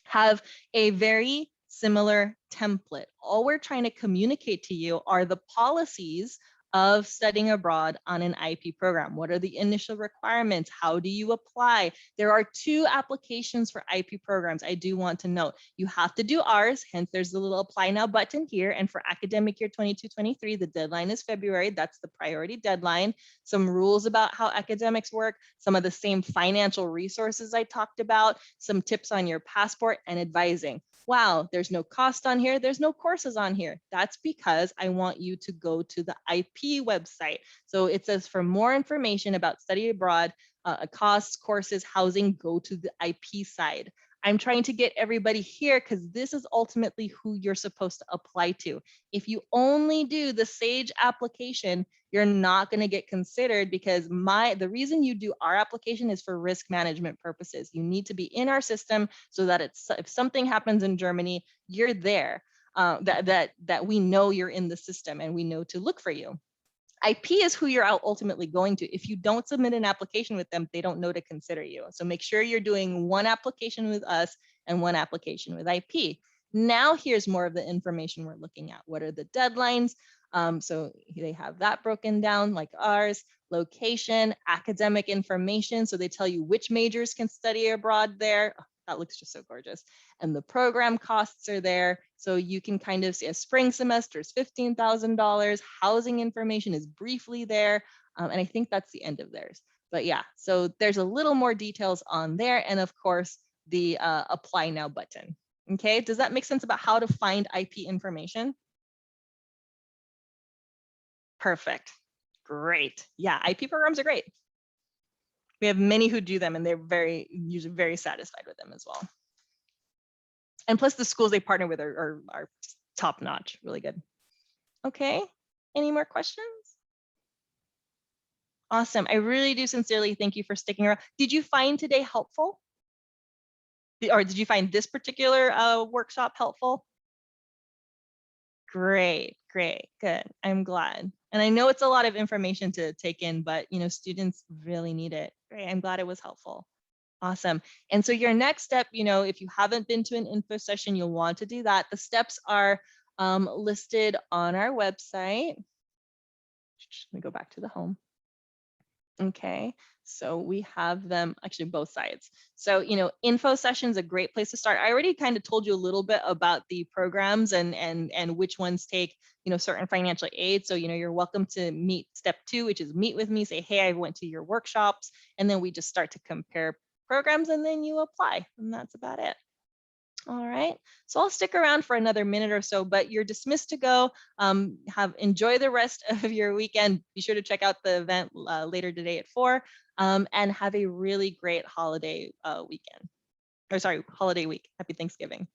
have a very similar template. All we're trying to communicate to you are the policies of studying abroad on an IP program. What are the initial requirements? How do you apply? There are 2 applications for IP programs. I do want to note, you have to do ours, hence there's the little apply now button here. And for academic year 22-23, the deadline is February. That's the priority deadline. Some rules about how academics work, some of the same financial resources I talked about, some tips on your passport and advising. Wow, there's no cost on here. There's no courses on here. That's because I want you to go to the IP website. So it says for more information about study abroad, costs, courses, housing, go to the IP side. I'm trying to get everybody here because this is ultimately who you're supposed to apply to. If you only do the Sage application, you're not going to get considered because the reason you do our application is for risk management purposes. You need to be in our system so that if something happens in Germany, you're there, that we know you're in the system and we know to look for you. IP is who you're ultimately going to. If you don't submit an application with them, they don't know to consider you. So make sure you're doing one application with us and one application with IP. Now here's more of the information we're looking at. What are the deadlines? So they have that broken down like ours, location, academic information. So they tell you which majors can study abroad there. Oh, that looks just so gorgeous. And the program costs are there. So you can kind of see a spring semester is $15,000. Housing information is briefly there. And I think that's the end of theirs. But yeah, so there's a little more details on there. And of course, the apply now button. Okay, does that make sense about how to find IP information? Perfect. Great. Yeah, IP programs are great. We have many who do them and they're usually very satisfied with them as well. And plus the schools they partner with are top notch, really good. Okay, any more questions? Awesome, I really do sincerely thank you for sticking around. Did you find today helpful? Or did you find this particular workshop helpful? Great, great, good, I'm glad. And I know it's a lot of information to take in, but students really need it. Great, I'm glad it was helpful. Awesome. And so your next step, if you haven't been to an info session, you'll want to do that. The steps are listed on our website. Let me go back to the home. Okay, so we have them actually both sides. So, info session is a great place to start. I already kind of told you a little bit about the programs and which ones take, certain financial aid. So, you're welcome to meet step 2, which is meet with me, say, hey, I went to your workshops, and then we just start to compare programs and then you apply, and that's about it. All right, so I'll stick around for another minute or so, but you're dismissed to go. Enjoy the rest of your weekend. Be sure to check out the event later today at 4, and have a really great holiday weekend. Or sorry, holiday week. Happy Thanksgiving.